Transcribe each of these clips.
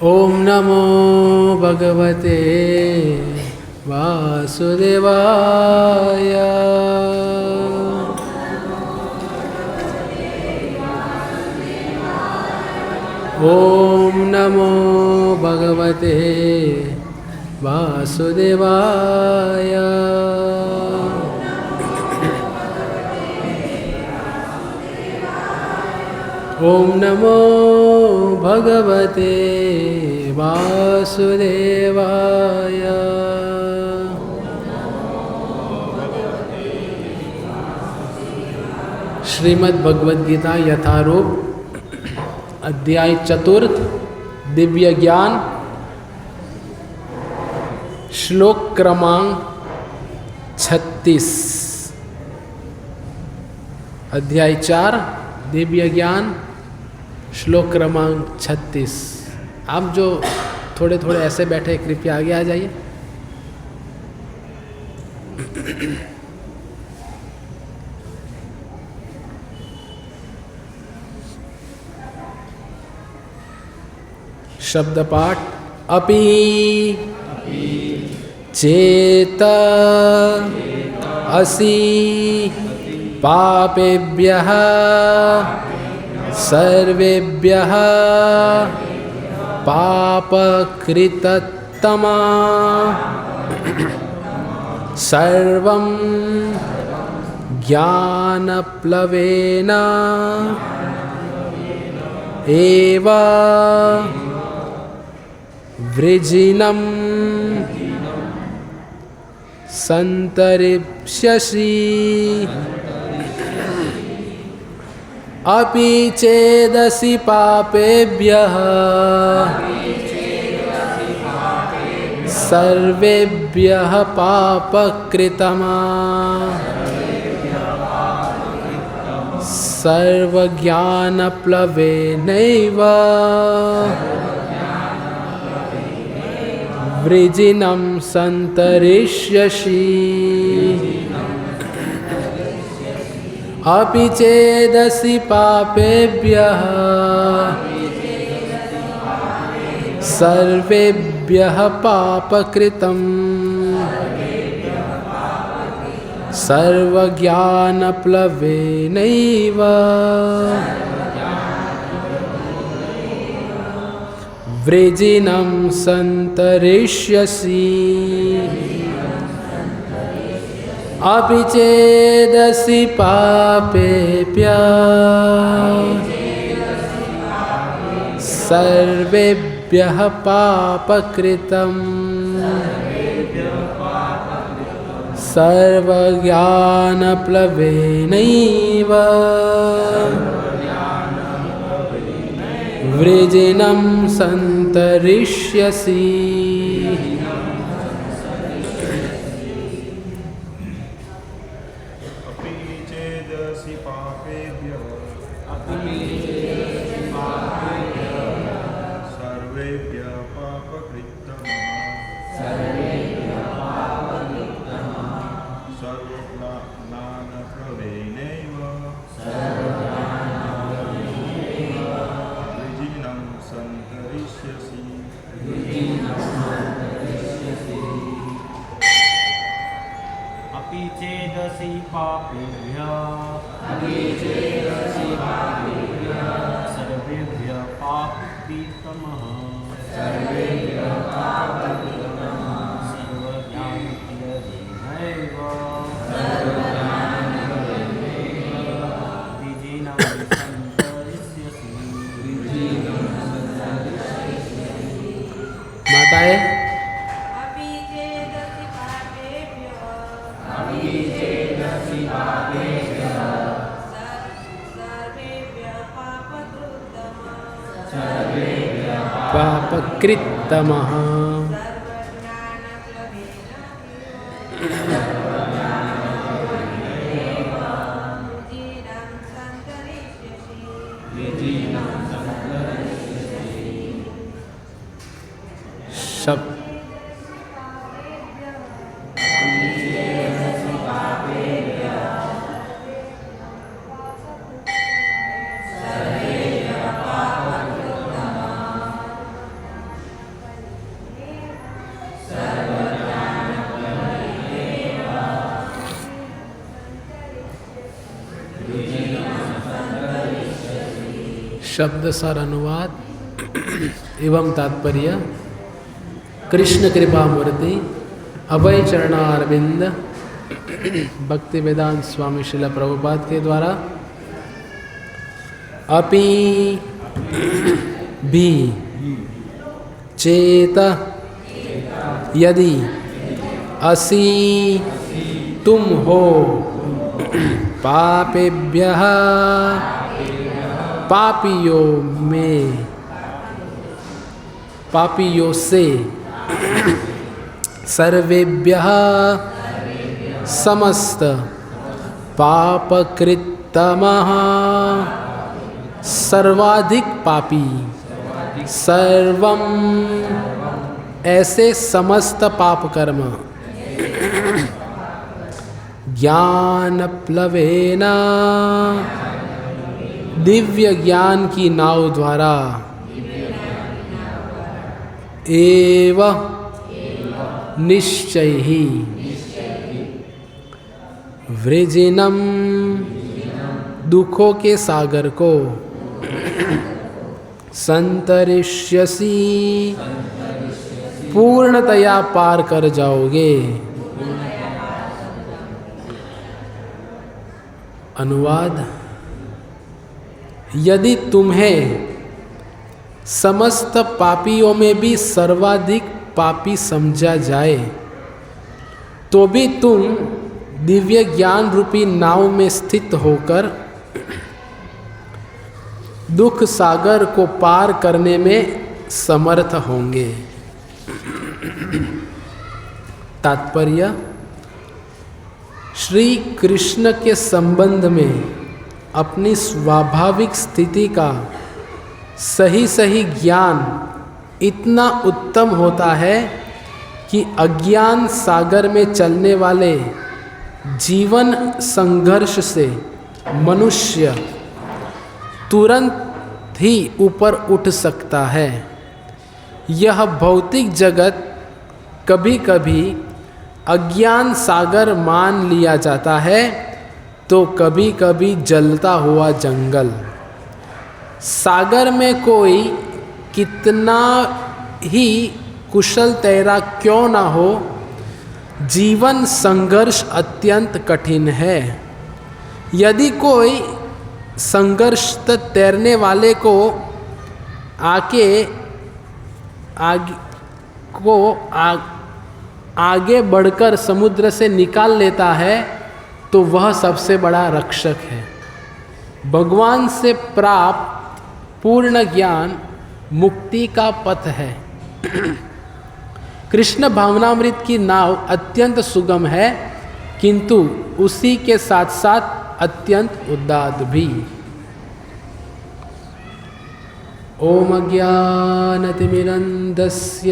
ओम नमो भगवते वासुदेवाय। ओम नमो भगवते वासुदेवाय। ओम नमो भगवते वासुदेवाय। श्रीमद् भगवद गीता यथारूप अध्याय चतुर्थ दिव्य ज्ञान श्लोक क्रमांक 36। अध्याय 4 दिव्य ज्ञान श्लोक क्रमांक 36। आप जो थोड़े थोड़े ऐसे बैठे कृपया आगे आ जाइए। शब्द पाठ। अपि चेत असि पापेभ्यः सर्वेभ्यः पापकृततमा सर्वं ज्ञानप्लवेन एव वृजिनं सन्तरिष्यसि। अपि चेदसि पापेभ्यः सर्वेभ्यः पापकृतमा सर्वज्ञानप्लवेनैव वृजिनं सन्तरिष्यसि। अपि चेदसि पापेभ्यः सर्वेभ्यः पापकृतं सर्वज्ञानप्लवेनैव वृजिनं सन्तरिष्यसि। अपि चेदसि पापेभ्यः सर्वेभ्यः पापकृतं सर्वज्ञानप्लवेनैव वृजिनं सन्तरिष्यसि। पापकृतमः शब्द। शब्द सार अनुवाद एवं तात्पर्य कृष्ण कृपा मूर्ति अभय चरणारविंद भक्ति वेदांत स्वामी श्रील प्रभुपाद के द्वारा अपि भी चेत यदि असि तुम हो पापेभ्यः पापियों में पापियों से सर्वेभ्यः समस्त पापकृत्तमः सर्वाधिक पापी सर्वम ऐसे समस्त पाप कर्म ज्ञान प्लवेना दिव्य ज्ञान की नाव द्वारा एव निश्चय ही वृजिनम दुखों के सागर को संतरिष्यसि पूर्णतया पार कर जाओगे। अनुवाद, यदि तुम्हें समस्त पापियों में भी सर्वाधिक पापी समझा जाए तो भी तुम दिव्य ज्ञान रूपी नाव में स्थित होकर दुख सागर को पार करने में समर्थ होंगे। तात्पर्य, श्री कृष्ण के संबंध में अपनी स्वाभाविक स्थिति का सही सही ज्ञान इतना उत्तम होता है कि अज्ञान सागर में चलने वाले जीवन संघर्ष से मनुष्य तुरंत ही ऊपर उठ सकता है। यह भौतिक जगत कभी कभी अज्ञान सागर मान लिया जाता है तो कभी कभी जलता हुआ जंगल। सागर में कोई कितना ही कुशल तैराक क्यों ना हो, जीवन संघर्ष अत्यंत कठिन है। यदि कोई संघर्ष तैरने वाले को आगे बढ़कर समुद्र से निकाल लेता है तो वह सबसे बड़ा रक्षक है। भगवान से प्राप्त पूर्ण ज्ञान मुक्ति का पथ है। कृष्ण भावनामृत की नाव अत्यंत सुगम है किंतु उसी के साथ साथ अत्यंत उदात्त भी। ओम ज्ञानतिमिरन्धस्य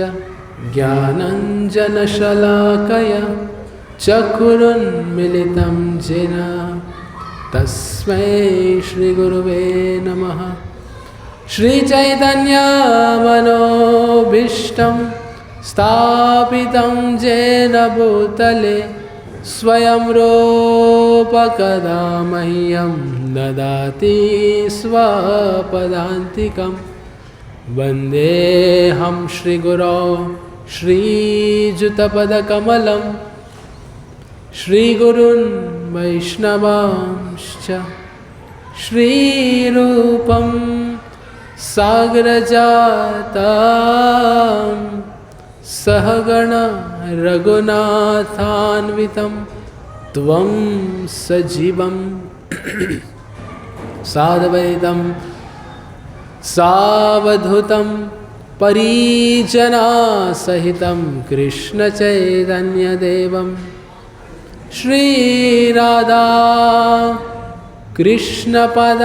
ज्ञानञ्जनशलाकया चक्षुरुन्मीलितं येन तस्मै श्रीगुरुवे नमः। श्रीचैतन्यमनोभीष्टं स्थापितं येन भूतले स्वयं रूपकदा मह्यं ददाति स्वपदान्तिकं। वन्देऽहं श्रीगुरौ श्रीयुतपदकमलं श्रीगुरुन् वैष्णवांश्च श्रीरूपं साग्रजातं सहगण रघुनाथान्वितं त्वं सजीवं साद्वैतं सावधूतं परिजनसहितं कृष्णचैतन्यदेवं श्रीराधा कृष्णपदान्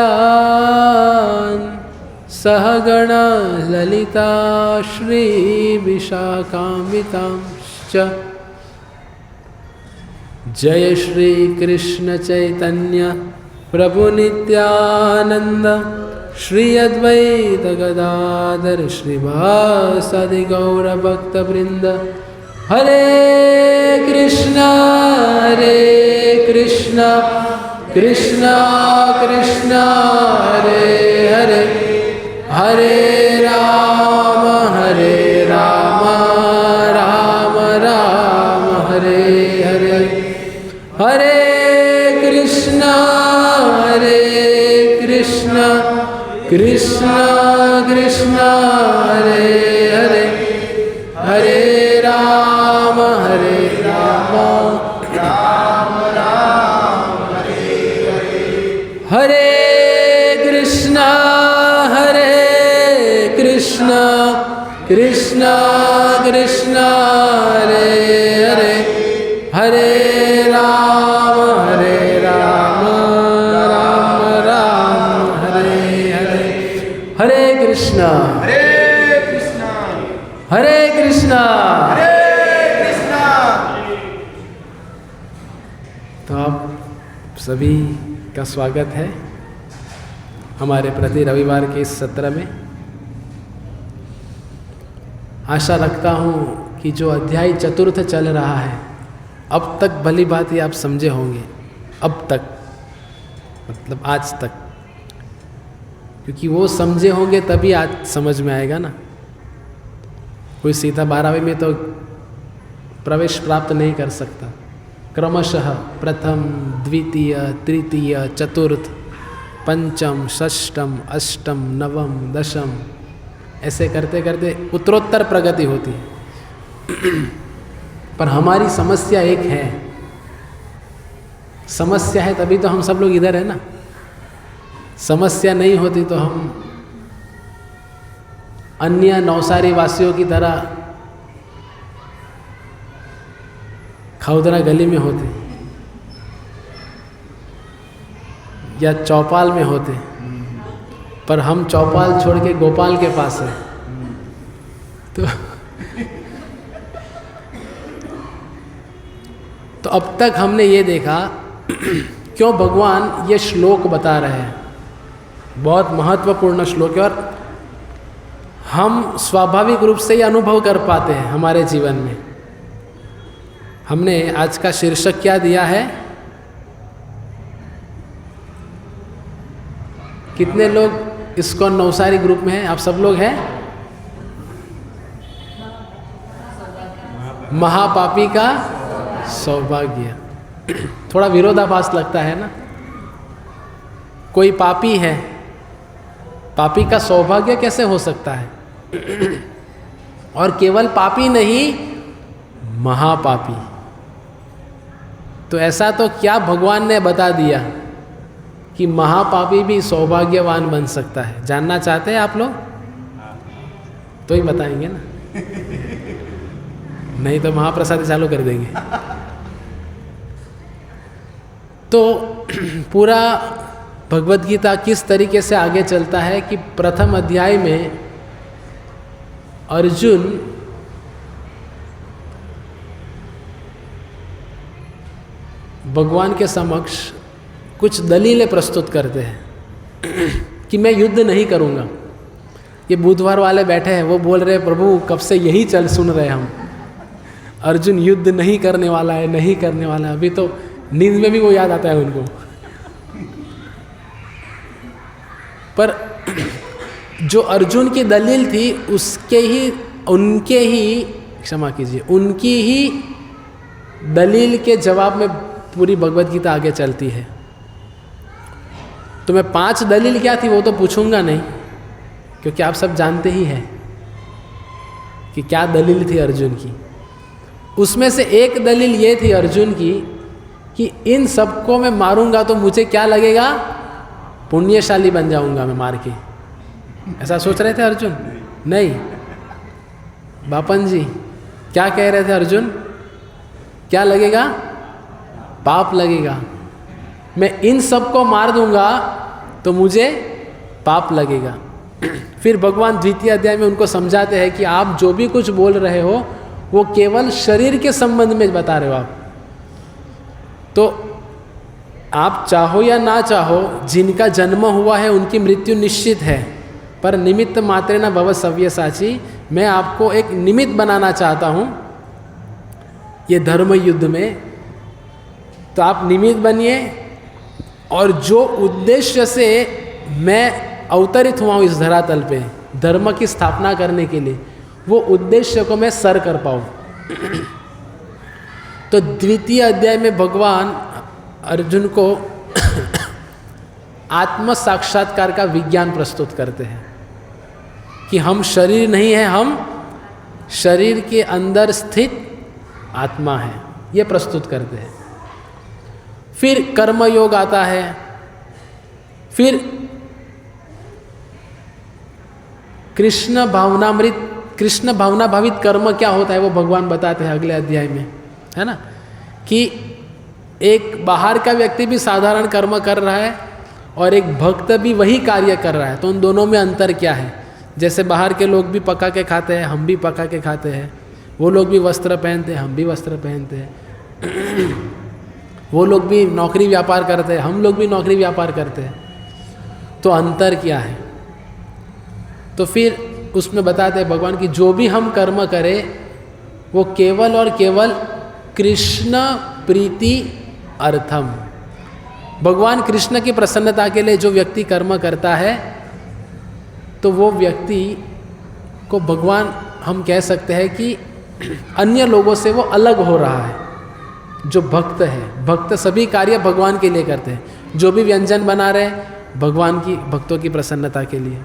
सहगण ललिता श्रीविशाखान्वितांश्च। जय श्री कृष्ण चैतन्य प्रभु नित्यानंद श्री अद्वैत गदाधर श्रीवासादि गौर भक्त वृंद। हरे कृष्णा कृष्णा कृष्णा हरे हरे हरे राम राम राम हरे हरे, हरे कृष्णा कृष्णा कृष्णा हरे हरे, हरे राम राम हरे हरे, हरे कृष्णा कृष्णा कृष्णा हरे हरे, हरे राम राम राम हरे हरे, हरे कृष्णा हरे कृष्णा। तो आप सभी का स्वागत है हमारे प्रति रविवार के इस सत्र में। आशा रखता हूँ कि जो अध्याय चतुर्थ चल रहा है अब तक भली बात ही आप समझे होंगे, अब तक मतलब आज तक, क्योंकि वो समझे होंगे तभी आज समझ में आएगा ना। कोई सीधा 12वीं में तो प्रवेश प्राप्त नहीं कर सकता। क्रमशः प्रथम, द्वितीय, तृतीय, चतुर्थ, पंचम, षष्ठम, अष्टम, नवम, दशम, ऐसे करते करते उत्तरोत्तर प्रगति होती है। पर हमारी समस्या एक है, समस्या है तभी तो हम सब लोग इधर है ना। समस्या नहीं होती तो हम अन्य नवसारी वासियों की तरह खौदरा गली में होते या चौपाल में होते, पर हम चौपाल छोड़ के गोपाल के पास हैं। तो अब तक हमने ये देखा क्यों भगवान ये श्लोक बता रहे हैं, बहुत महत्वपूर्ण श्लोक है और हम स्वाभाविक रूप से ये अनुभव कर पाते हैं हमारे जीवन में। हमने आज का शीर्षक क्या दिया है? कितने लोग इस्कॉन नवसारी ग्रुप में हैं? आप सब लोग हैं? महापापी का सौभाग्य। थोड़ा विरोधाभास लगता है ना। कोई पापी है, पापी का सौभाग्य कैसे हो सकता है? और केवल पापी नहीं, महापापी। तो ऐसा तो क्या भगवान ने बता दिया कि महापापी भी सौभाग्यवान बन सकता है। जानना चाहते हैं आप लोग? तो ही बताएंगे ना, नहीं तो महाप्रसाद चालू कर देंगे। तो पूरा भगवद गीता किस तरीके से आगे चलता है कि प्रथम अध्याय में अर्जुन भगवान के समक्ष कुछ दलीलें प्रस्तुत करते हैं कि मैं युद्ध नहीं करूँगा। ये बुधवार वाले बैठे हैं, वो बोल रहे हैं प्रभु कब से यही चल सुन रहे हम, अर्जुन युद्ध नहीं करने वाला है, नहीं करने वाला है। अभी तो नींद में भी वो याद आता है उनको। पर जो अर्जुन की दलील थी उनकी ही दलील के जवाब में पूरी भगवद गीता आगे चलती है। तो मैं 5 दलील क्या थी वो तो पूछूंगा नहीं, क्योंकि आप सब जानते ही हैं कि क्या दलील थी अर्जुन की। उसमें से एक दलील ये थी अर्जुन की कि इन सबको मैं मारूंगा तो मुझे क्या लगेगा, पुण्यशाली बन जाऊंगा मैं मार के। ऐसा सोच रहे थे अर्जुन? नहीं, बापन जी क्या कह रहे थे अर्जुन? क्या लगेगा? पाप लगेगा। मैं इन सबको मार दूंगा तो मुझे पाप लगेगा। फिर भगवान द्वितीय अध्याय में उनको समझाते हैं कि आप जो भी कुछ बोल रहे हो वो केवल शरीर के संबंध में बता रहे हो आप। तो आप चाहो या ना चाहो, जिनका जन्म हुआ है उनकी मृत्यु निश्चित है, पर निमित्त मात्रे न भव सव्यसाची। मैं आपको एक निमित्त बनाना चाहता हूँ ये धर्म युद्ध में, तो आप निमित्त बनिए। और जो उद्देश्य से मैं अवतरित हुआ हूँ इस धरातल पे धर्म की स्थापना करने के लिए, वो उद्देश्य को मैं सर कर पाऊँ। तो द्वितीय अध्याय में भगवान अर्जुन को आत्म साक्षात्कार का विज्ञान प्रस्तुत करते हैं कि हम शरीर नहीं है, हम शरीर के अंदर स्थित आत्मा है, ये प्रस्तुत करते हैं। फिर कर्म योग आता है, फिर कृष्ण भावना भावित कर्म क्या होता है वो भगवान बताते हैं अगले अध्याय में, है ना, कि एक बाहर का व्यक्ति भी साधारण कर्म कर रहा है और एक भक्त भी वही कार्य कर रहा है, तो उन दोनों में अंतर क्या है। जैसे बाहर के लोग भी पका के खाते हैं, हम भी पका के खाते हैं, वो लोग भी वस्त्र पहनते हैं, हम भी वस्त्र पहनते हैं, वो लोग भी नौकरी व्यापार करते हैं, हम लोग भी नौकरी व्यापार करते हैं, तो अंतर क्या है। तो फिर उसमें बताते हैं भगवान कि जो भी हम कर्म करें वो केवल और केवल कृष्ण प्रीति अर्थम, भगवान कृष्ण की प्रसन्नता के लिए जो व्यक्ति कर्म करता है तो वो व्यक्ति को भगवान हम कह सकते हैं कि अन्य लोगों से वो अलग हो रहा है। जो भक्त है, भक्त सभी कार्य भगवान के लिए करते हैं, जो भी व्यंजन बना रहे भगवान की भक्तों की प्रसन्नता के लिए,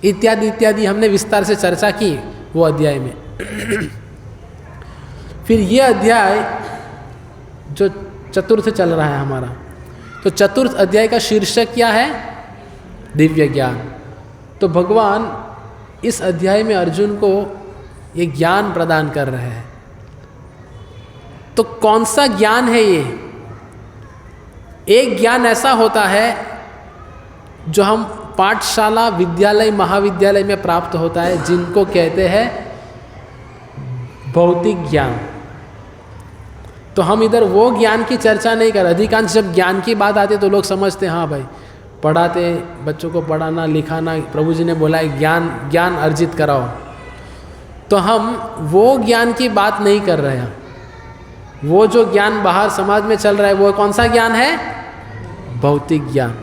इत्यादि इत्यादि हमने विस्तार से चर्चा की वो अध्याय में। फिर ये अध्याय जो चतुर्थ चल रहा है हमारा, तो चतुर्थ अध्याय का शीर्षक क्या है, दिव्य ज्ञान। तो भगवान इस अध्याय में अर्जुन को ये ज्ञान प्रदान कर रहे हैं। तो कौन सा ज्ञान है ये? एक ज्ञान ऐसा होता है जो हम पाठशाला, विद्यालय, महाविद्यालय में प्राप्त होता है, जिनको कहते हैं भौतिक ज्ञान। तो हम इधर वो ज्ञान की चर्चा नहीं कर, अधिकांश जब ज्ञान की बात आती है तो लोग समझते हैं हाँ भाई पढ़ाते बच्चों को पढ़ाना लिखाना, प्रभु जी ने बोला है ज्ञान अर्जित कराओ, तो हम वो ज्ञान की बात नहीं कर रहे हैं। वो जो ज्ञान बाहर समाज में चल रहा है वो कौन सा ज्ञान है? भौतिक ज्ञान।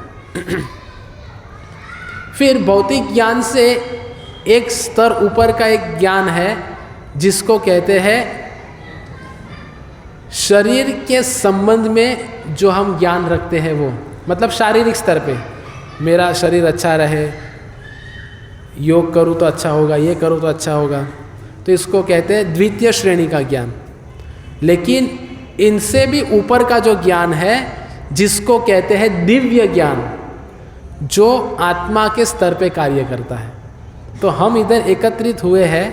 फिर भौतिक ज्ञान से एक स्तर ऊपर का एक ज्ञान है जिसको कहते हैं शरीर के संबंध में जो हम ज्ञान रखते हैं, वो मतलब शारीरिक स्तर पे मेरा शरीर अच्छा रहे, योग करूँ तो अच्छा होगा, ये करूँ तो अच्छा होगा, तो इसको कहते हैं द्वितीय श्रेणी का ज्ञान। लेकिन इनसे भी ऊपर का जो ज्ञान है जिसको कहते हैं दिव्य ज्ञान, जो आत्मा के स्तर पे कार्य करता है। तो हम इधर एकत्रित हुए हैं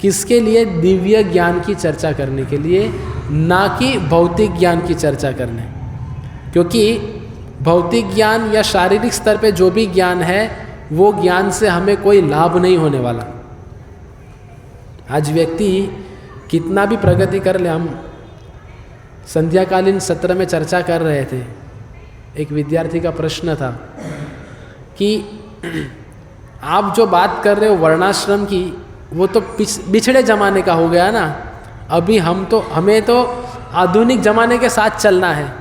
किसके लिए? दिव्य ज्ञान की चर्चा करने के लिए, ना कि भौतिक ज्ञान की चर्चा करने। क्योंकि भौतिक ज्ञान या शारीरिक स्तर पे जो भी ज्ञान है वो ज्ञान से हमें कोई लाभ नहीं होने वाला। आज व्यक्ति कितना भी प्रगति कर ले, हम संध्याकालीन सत्र में चर्चा कर रहे थे, एक विद्यार्थी का प्रश्न था कि आप जो बात कर रहे हो वर्णाश्रम की, वो तो पिछड़े जमाने का हो गया ना, अभी हमें तो आधुनिक जमाने के साथ चलना है।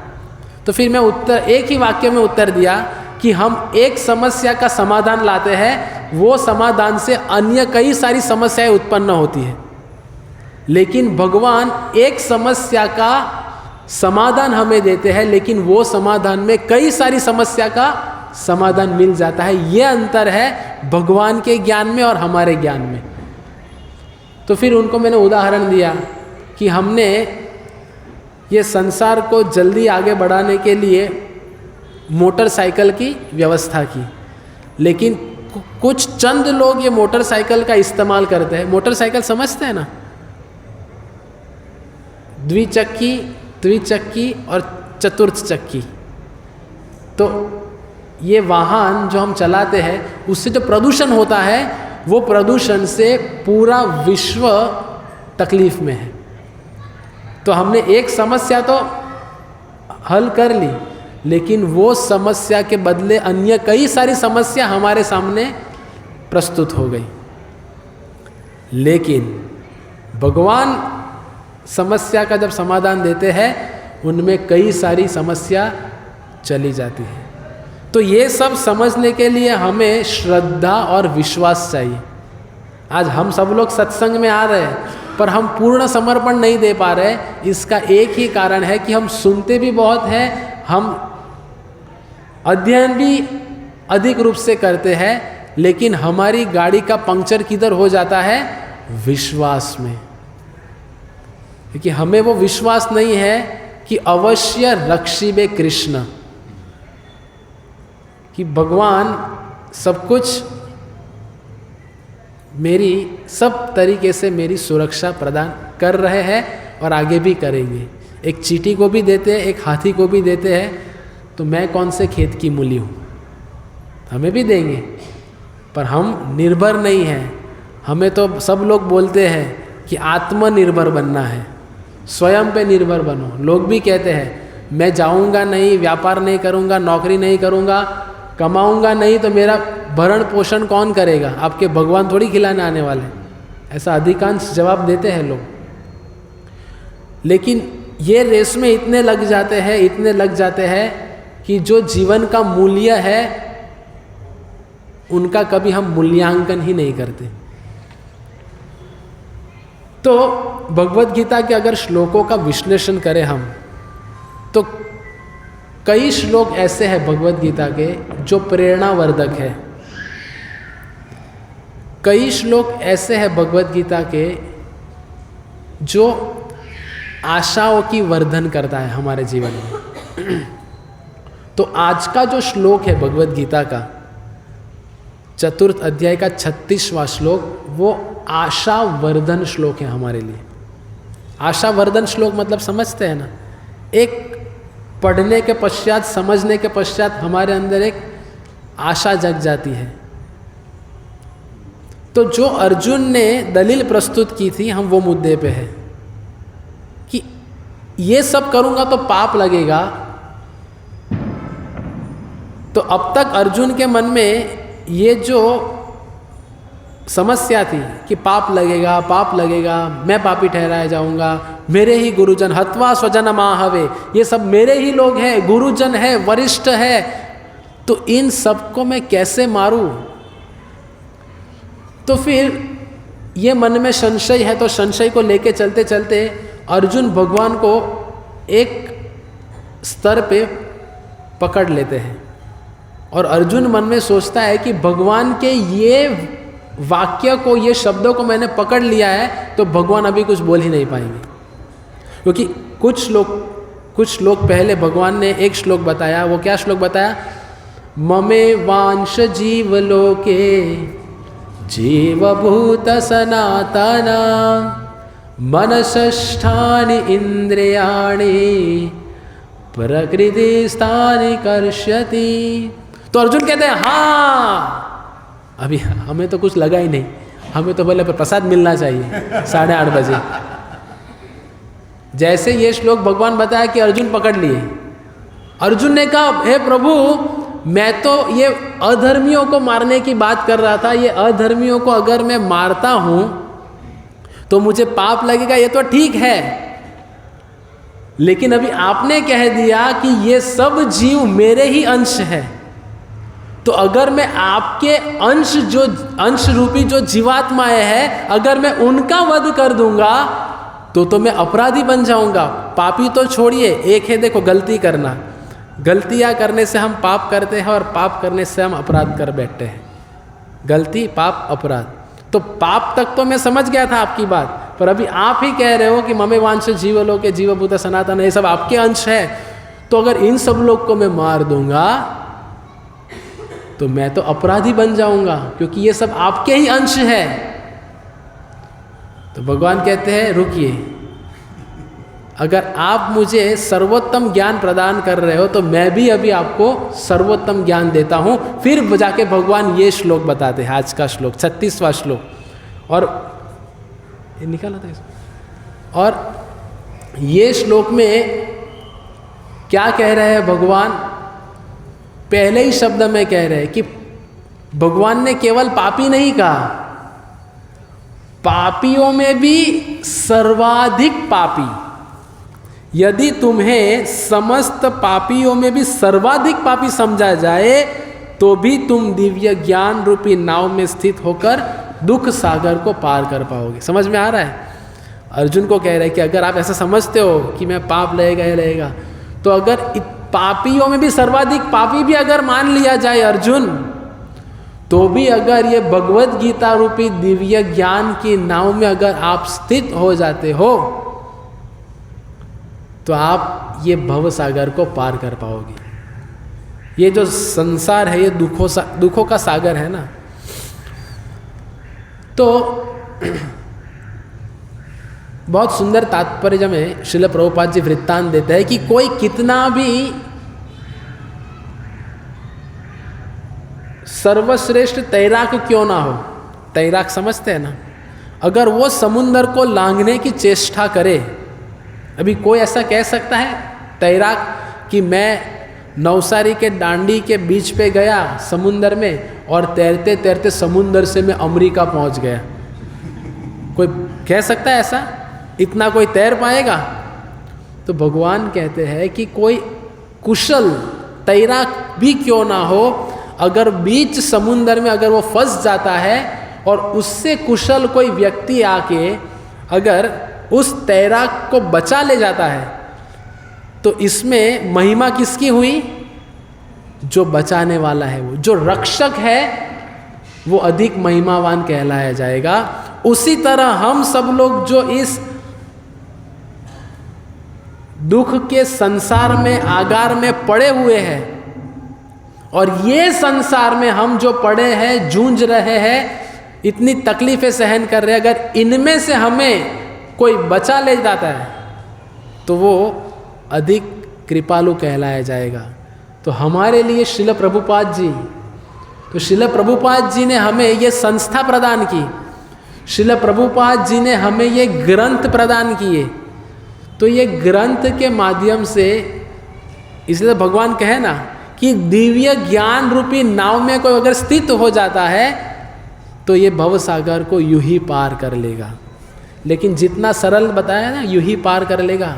तो फिर मैं एक ही वाक्य में उत्तर दिया कि हम एक समस्या का समाधान लाते हैं, वो समाधान से अन्य कई सारी समस्याएं उत्पन्न होती है। लेकिन भगवान एक समस्या का समाधान हमें देते हैं, लेकिन वो समाधान में कई सारी समस्या का समाधान मिल जाता है। ये अंतर है भगवान के ज्ञान में और हमारे ज्ञान में। तो फिर उनको मैंने उदाहरण दिया कि हमने ये संसार को जल्दी आगे बढ़ाने के लिए मोटरसाइकिल की व्यवस्था की, लेकिन कुछ चंद लोग ये मोटरसाइकिल का इस्तेमाल करते हैं। मोटरसाइकिल समझते हैं ना, द्विचक्की, त्रिचक्की और चतुर्थ चक्की। तो ये वाहन जो हम चलाते हैं उससे जो प्रदूषण होता है वो प्रदूषण से पूरा विश्व तकलीफ में है। तो हमने एक समस्या तो हल कर ली, लेकिन वो समस्या के बदले अन्य कई सारी समस्या हमारे सामने प्रस्तुत हो गई। लेकिन भगवान समस्या का जब समाधान देते हैं उनमें कई सारी समस्या चली जाती है। तो ये सब समझने के लिए हमें श्रद्धा और विश्वास चाहिए। आज हम सब लोग सत्संग में आ रहे हैं पर हम पूर्ण समर्पण नहीं दे पा रहे। इसका एक ही कारण है कि हम सुनते भी बहुत हैं, हम अध्ययन भी अधिक रूप से करते हैं, लेकिन हमारी गाड़ी का पंक्चर किधर हो जाता है? विश्वास में। क्योंकि हमें वो विश्वास नहीं है कि अवश्य रक्षिबे कृष्ण, कि भगवान सब कुछ मेरी सब तरीके से मेरी सुरक्षा प्रदान कर रहे हैं और आगे भी करेंगे। एक चींटी को भी देते हैं, एक हाथी को भी देते हैं, तो मैं कौन से खेत की मूली हूँ? हमें भी देंगे, पर हम निर्भर नहीं हैं। हमें तो सब लोग बोलते हैं कि आत्मनिर्भर बनना है, स्वयं पे निर्भर बनो। लोग भी कहते हैं मैं जाऊंगा नहीं, व्यापार नहीं करूंगा, नौकरी नहीं करूंगा, कमाऊंगा नहीं तो मेरा भरण पोषण कौन करेगा? आपके भगवान थोड़ी खिलाने आने वाले। ऐसा अधिकांश जवाब देते हैं लोग। लेकिन ये रेस में इतने लग जाते हैं कि जो जीवन का मूल्य है उनका कभी हम मूल्यांकन ही नहीं करते। तो भगवत गीता के अगर श्लोकों का विश्लेषण करें हम, तो कई श्लोक ऐसे हैं भगवत गीता के जो प्रेरणावर्धक है। कई श्लोक ऐसे हैं भगवत गीता के जो आशाओं की वर्धन करता है हमारे जीवन में। तो आज का जो श्लोक है भगवत गीता का, चतुर्थ अध्याय का 36वां श्लोक, वो आशावर्धन श्लोक है हमारे लिए। आशावर्धन श्लोक मतलब समझते हैं ना, एक पढ़ने के पश्चात, समझने के पश्चात हमारे अंदर एक आशा जग जाती है। तो जो अर्जुन ने दलील प्रस्तुत की थी, हम वो मुद्दे पे है कि ये सब करूंगा तो पाप लगेगा। तो अब तक अर्जुन के मन में ये जो समस्या थी कि पाप लगेगा, मैं पापी ठहराया जाऊंगा, मेरे ही गुरुजन, हत्वा स्वजन माहवे, ये सब मेरे ही लोग हैं, गुरुजन है, वरिष्ठ है, तो इन सबको मैं कैसे मारूं? तो फिर ये मन में संशय है, तो संशय को लेके चलते चलते अर्जुन भगवान को एक स्तर पे पकड़ लेते हैं और अर्जुन मन में सोचता है कि भगवान के ये वाक्य को, ये शब्दों को मैंने पकड़ लिया है तो भगवान अभी कुछ बोल ही नहीं पाएंगे। क्योंकि कुछ श्लोक पहले भगवान ने एक श्लोक बताया। वो क्या श्लोक बताया? ममे वांश जीवलोके जीवभूत सनातना मनसष्ठानि इंद्रियाणि प्रकृति स्थानि कर्ष्यति। तो अर्जुन कहते हैं हाँ, अभी हमें तो कुछ लगा ही नहीं, हमें तो बोले प्रसाद मिलना चाहिए 8:30 बजे। जैसे ये श्लोक भगवान बताया कि अर्जुन पकड़ लिए, अर्जुन ने कहा हे प्रभु, मैं तो ये अधर्मियों को मारने की बात कर रहा था, ये अधर्मियों को अगर मैं मारता हूं तो मुझे पाप लगेगा, ये तो ठीक है, लेकिन अभी आपने कह दिया कि ये सब जीव मेरे ही अंश है, तो अगर मैं आपके अंश रूपी जो जीवात्माएं हैं, अगर मैं उनका वध कर दूंगा तो मैं अपराधी बन जाऊंगा। पापी तो छोड़िए, एक है देखो गलती करना, गलतियां करने से हम पाप करते हैं और पाप करने से हम अपराध कर बैठते हैं। गलती, पाप, अपराध। तो पाप तक तो मैं समझ गया था आपकी बात, पर अभी आप ही कह रहे हो कि ममे वांश जीवलोके जीवभूत सनातन, ये सब आपके अंश है, तो अगर इन सब लोग को मैं मार दूंगा तो मैं तो अपराधी बन जाऊंगा, क्योंकि ये सब आपके ही अंश है। तो भगवान कहते हैं रुकिए, अगर आप मुझे सर्वोत्तम ज्ञान प्रदान कर रहे हो तो मैं भी अभी आपको सर्वोत्तम ज्ञान देता हूं। फिर जाके भगवान ये श्लोक बताते हैं, आज का श्लोक 36वां श्लोक। और ये निकाला था इसको, और ये श्लोक में क्या कह रहे हैं भगवान? पहले ही शब्द में कह रहे हैं कि भगवान ने केवल पापी नहीं कहा, पापियों में भी सर्वाधिक पापी, यदि तुम्हें समस्त पापियों में भी सर्वाधिक पापी समझा जाए तो भी तुम दिव्य ज्ञान रूपी नाव में स्थित होकर दुख सागर को पार कर पाओगे। समझ में आ रहा है? अर्जुन को कह रहे हैं कि अगर आप ऐसा समझते हो कि मैं पाप लगेगा ही लगेगा, तो अगर पापियों में भी सर्वाधिक पापी भी अगर मान लिया जाए अर्जुन, तो भी अगर ये भगवत गीता रूपी दिव्य ज्ञान की नाव में अगर आप स्थित हो जाते हो तो आप ये भव सागर को पार कर पाओगे। ये जो संसार है ये दुखों का सागर है ना। तो बहुत सुंदर तात्पर्य में श्रील प्रभुपाद जी वृत्तांत देते हैं कि कोई कितना भी सर्वश्रेष्ठ तैराक क्यों ना हो, तैराक समझते हैं ना, अगर वो समुंदर को लांघने की चेष्टा करे, अभी कोई ऐसा कह सकता है तैराक कि मैं नवसारी के डांडी के बीच पे गया समुंदर में और तैरते तैरते समुंदर से मैं अमेरिका पहुंच गया? कोई कह सकता है ऐसा? इतना कोई तैर पाएगा? तो भगवान कहते हैं कि कोई कुशल तैराक भी क्यों ना हो, अगर बीच समुंदर में अगर वो फंस जाता है और उससे कुशल कोई व्यक्ति आके अगर उस तैराक को बचा ले जाता है, तो इसमें महिमा किसकी हुई? जो बचाने वाला है, वो जो रक्षक है वो अधिक महिमावान कहलाया जाएगा। उसी तरह हम सब लोग जो इस दुख के संसार में आगार में पड़े हुए हैं, और ये संसार में हम जो पड़े हैं, जूझ रहे हैं, इतनी तकलीफें सहन कर रहे हैं, अगर इनमें से हमें कोई बचा ले जाता है तो वो अधिक कृपालु कहलाया जाएगा। तो हमारे लिए श्रील प्रभुपाद जी, तो श्रील प्रभुपाद जी ने हमें ये संस्था प्रदान की, श्रील प्रभुपाद जी ने हमें ये ग्रंथ प्रदान किए। तो ये ग्रंथ के माध्यम से, इसलिए भगवान कहे ना कि दिव्य ज्ञान रूपी नाव में कोई अगर स्थित हो जाता है तो ये भव सागर को यूं ही पार कर लेगा। लेकिन जितना सरल बताया ना यूं ही पार कर लेगा,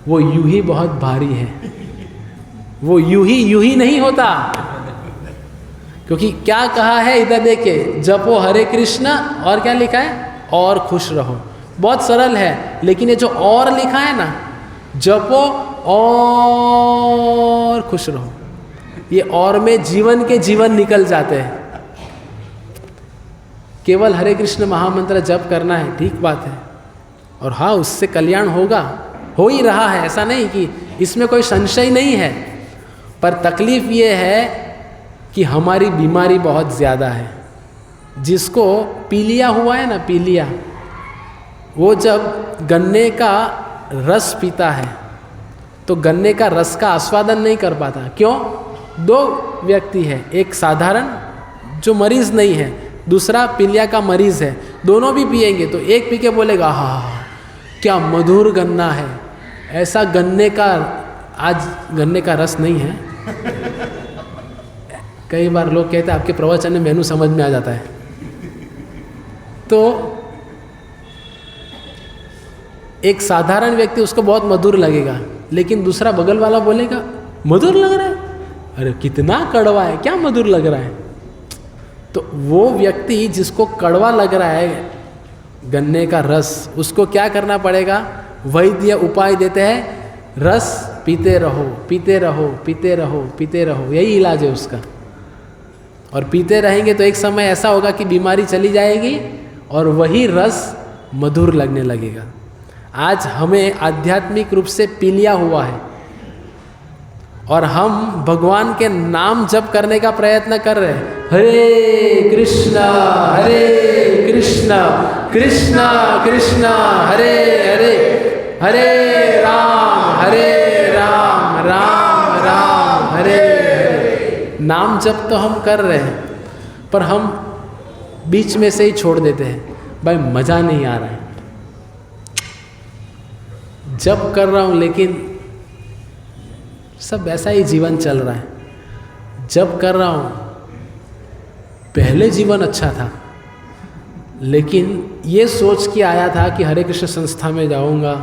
वो यूं ही बहुत भारी है। वो यूं ही नहीं होता, क्योंकि क्या कहा है इधर देखिए, जपो हरे कृष्ण और क्या लिखा है, और खुश रहो। बहुत सरल है, लेकिन ये जो और लिखा है ना, जपो और खुश रहो, ये और में जीवन के जीवन निकल जाते हैं। केवल हरे कृष्ण महामंत्र जप करना है, ठीक बात है, और हाँ उससे कल्याण होगा, हो ही रहा है, ऐसा नहीं कि इसमें कोई संशय नहीं है। पर तकलीफ ये है कि हमारी बीमारी बहुत ज़्यादा है। जिसको पीलिया हुआ है ना, पीलिया, वो जब गन्ने का रस पीता है तो गन्ने का रस का आस्वादन नहीं कर पाता। क्यों? दो व्यक्ति है, एक साधारण जो मरीज़ नहीं है, दूसरा पीलिया का मरीज़ है। दोनों भी पिएंगे तो एक पी के बोलेगा हाँ क्या मधुर गन्ना है, ऐसा गन्ने का, आज गन्ने का रस नहीं है। कई बार लोग कहते हैं आपके प्रवचन में मेनू समझ में आ जाता है। तो एक साधारण व्यक्ति उसको बहुत मधुर लगेगा, लेकिन दूसरा बगल वाला बोलेगा मधुर लग रहा है, अरे कितना कड़वा है, क्या मधुर लग रहा है। तो वो व्यक्ति जिसको कड़वा लग रहा है गन्ने का रस, उसको क्या करना पड़ेगा? वैद्य उपाय देते हैं, रस पीते रहो पीते रहो पीते रहो पीते रहो, यही इलाज है उसका। और पीते रहेंगे तो एक समय ऐसा होगा कि बीमारी चली जाएगी और वही रस मधुर लगने लगेगा। आज हमें आध्यात्मिक रूप से पीलिया हुआ है और हम भगवान के नाम जप करने का प्रयत्न कर रहे हैं, हरे कृष्णा कृष्णा कृष्णा हरे हरे, हरे राम राम राम हरे हरे। नाम जप तो हम कर रहे हैं, पर हम बीच में से ही छोड़ देते हैं, भाई मज़ा नहीं आ रहा है। जप कर रहा हूँ लेकिन सब ऐसा ही जीवन चल रहा है। जप कर रहा हूँ, पहले जीवन अच्छा था, लेकिन ये सोच के आया था कि हरे कृष्ण संस्था में जाऊँगा,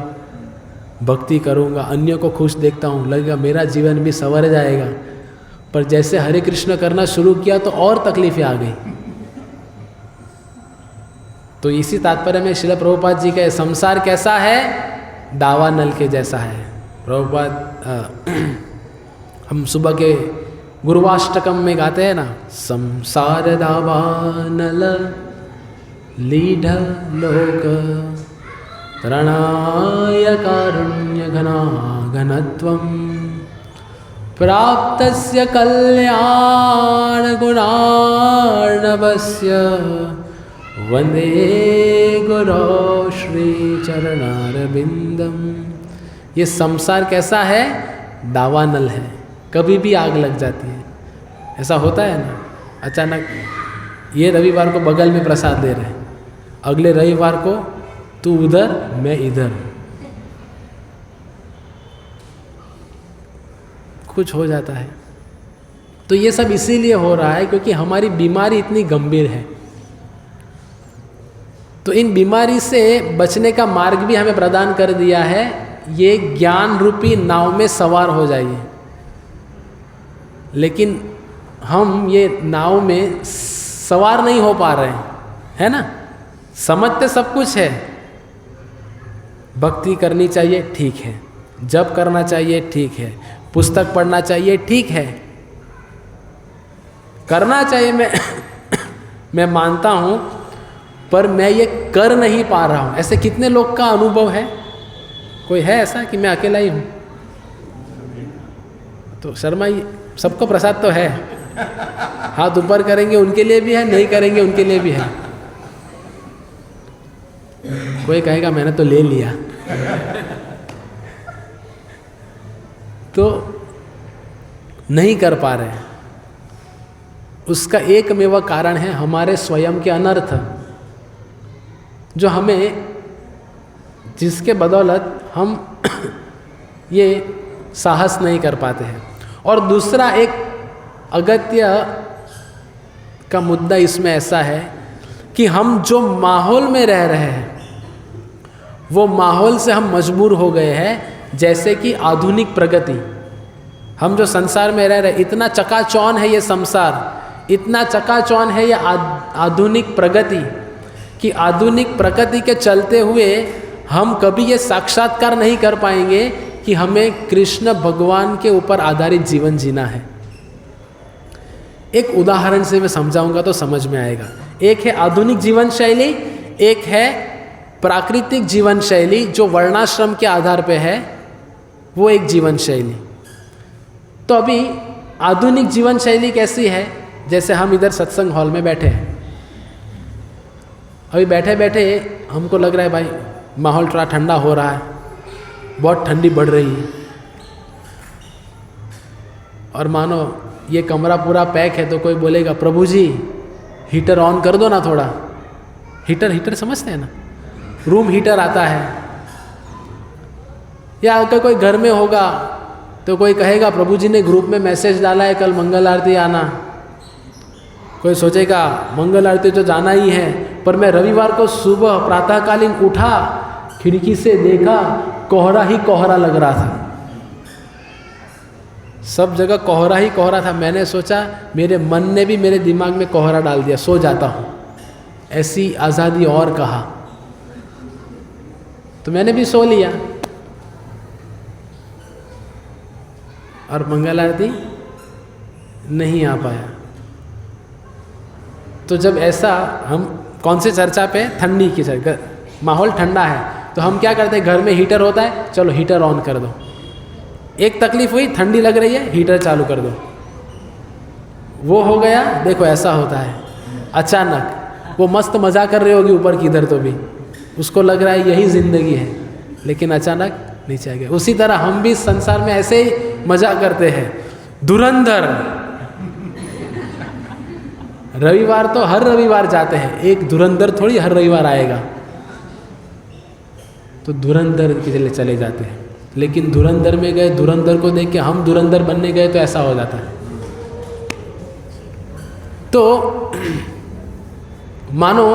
भक्ति करूँगा, अन्यों को खुश देखता हूँ, लगेगा मेरा जीवन भी संवर जाएगा। पर जैसे हरे कृष्ण करना शुरू किया तो और तकलीफें आ गई। तो इसी तात्पर्य में श्रील प्रभुपाद जी का संसार कैसा है, दावानल के जैसा है। प्रभुपाद हम सुबह के गुरुवाष्टकम में गाते हैं ना, संसार दावानल लीढ़ लोक तरणाय कारुण्य घना घनत्वं प्राप्तस्य कल्याण गुणार्णवस्य वंदे गुरो श्री चरणारविंदम। ये संसार कैसा है, दावानल है, कभी भी आग लग जाती है। ऐसा होता है ना, अचानक ये रविवार को बगल में प्रसाद दे रहे हैं, अगले रविवार को तू उधर मैं इधर, कुछ हो जाता है। तो ये सब इसीलिए हो रहा है क्योंकि हमारी बीमारी इतनी गंभीर है। तो इन बीमारी से बचने का मार्ग भी हमें प्रदान कर दिया है, ये ज्ञान रूपी नाव में सवार हो जाइए। लेकिन हम ये नाव में सवार नहीं हो पा रहे हैं, है ना। समझते सब कुछ है, भक्ति करनी चाहिए ठीक है, जप करना चाहिए ठीक है, पुस्तक पढ़ना चाहिए ठीक है, करना चाहिए मैं मानता हूँ, पर मैं ये कर नहीं पा रहा हूँ। ऐसे कितने लोग का अनुभव है? कोई है ऐसा कि मैं अकेला ही हूँ? तो शर्मा जी, सबको प्रसाद तो है, हाथ ऊपर करेंगे उनके लिए भी है, नहीं करेंगे उनके लिए भी है। कोई कहेगा मैंने तो ले लिया। तो नहीं कर पा रहे, उसका एकमेव कारण है हमारे स्वयं के अनर्थ, जो हमें, जिसके बदौलत हम ये साहस नहीं कर पाते हैं। और दूसरा एक अगत्य का मुद्दा इसमें ऐसा है कि हम जो माहौल में रह रहे हैं वो माहौल से हम मजबूर हो गए हैं। जैसे कि आधुनिक प्रगति, हम जो संसार में रह रहे, इतना चकाचौंध है ये संसार, इतना चकाचौंध है ये आधुनिक प्रगति, कि आधुनिक प्रगति के चलते हुए हम कभी ये साक्षात्कार नहीं कर पाएंगे कि हमें कृष्ण भगवान के ऊपर आधारित जीवन जीना है। एक उदाहरण से मैं समझाऊंगा तो समझ में आएगा। एक है आधुनिक जीवन शैली, एक है प्राकृतिक जीवन शैली जो वर्णाश्रम के आधार पे है, वो एक जीवन शैली। तो अभी आधुनिक जीवन शैली कैसी है? जैसे हम इधर सत्संग हॉल में बैठे हैं, अभी बैठे बैठे हमको लग रहा है भाई माहौल थोड़ा ठंडा हो रहा है, बहुत ठंडी बढ़ रही है, और मानो ये कमरा पूरा पैक है तो कोई बोलेगा प्रभु जी हीटर ऑन कर दो ना थोड़ा। हीटर समझते हैं ना, रूम हीटर आता है। या अगर कोई घर में होगा तो कोई कहेगा प्रभु जी ने ग्रुप में मैसेज डाला है कल मंगल आरती आना। कोई सोचेगा मंगल आरती तो जाना ही है, पर मैं रविवार को सुबह प्रातःकालीन उठा, खिड़की से देखा, कोहरा ही कोहरा लग रहा था, सब जगह कोहरा ही कोहरा था। मैंने सोचा, मेरे मन ने भी मेरे दिमाग में कोहरा डाल दिया, सो जाता हूँ, ऐसी आज़ादी और कहा, तो मैंने भी सो लिया और मंगल आरती नहीं आ पाया। तो जब ऐसा, हम कौन सी चर्चा पे? ठंडी की चर्चा, माहौल ठंडा है तो हम क्या करते हैं, घर में हीटर होता है, चलो हीटर ऑन कर दो। एक तकलीफ हुई, ठंडी लग रही है, हीटर चालू कर दो, वो हो गया। देखो ऐसा होता है, अचानक वो मस्त मज़ा कर रही होगी ऊपर की इधर, तो भी उसको लग रहा है यही ज़िंदगी है, लेकिन अचानक नीचे आ गया। उसी तरह हम भी संसार में ऐसे ही मज़ा करते हैं। धुरंधर रविवार तो हर रविवार जाते हैं, एक धुरंधर थोड़ी हर रविवार आएगा, तो धुरंधर के लिए चले जाते हैं। लेकिन धुरंधर में गए, धुरंधर को देख के हम धुरंधर बनने गए तो ऐसा हो जाता है। तो मानो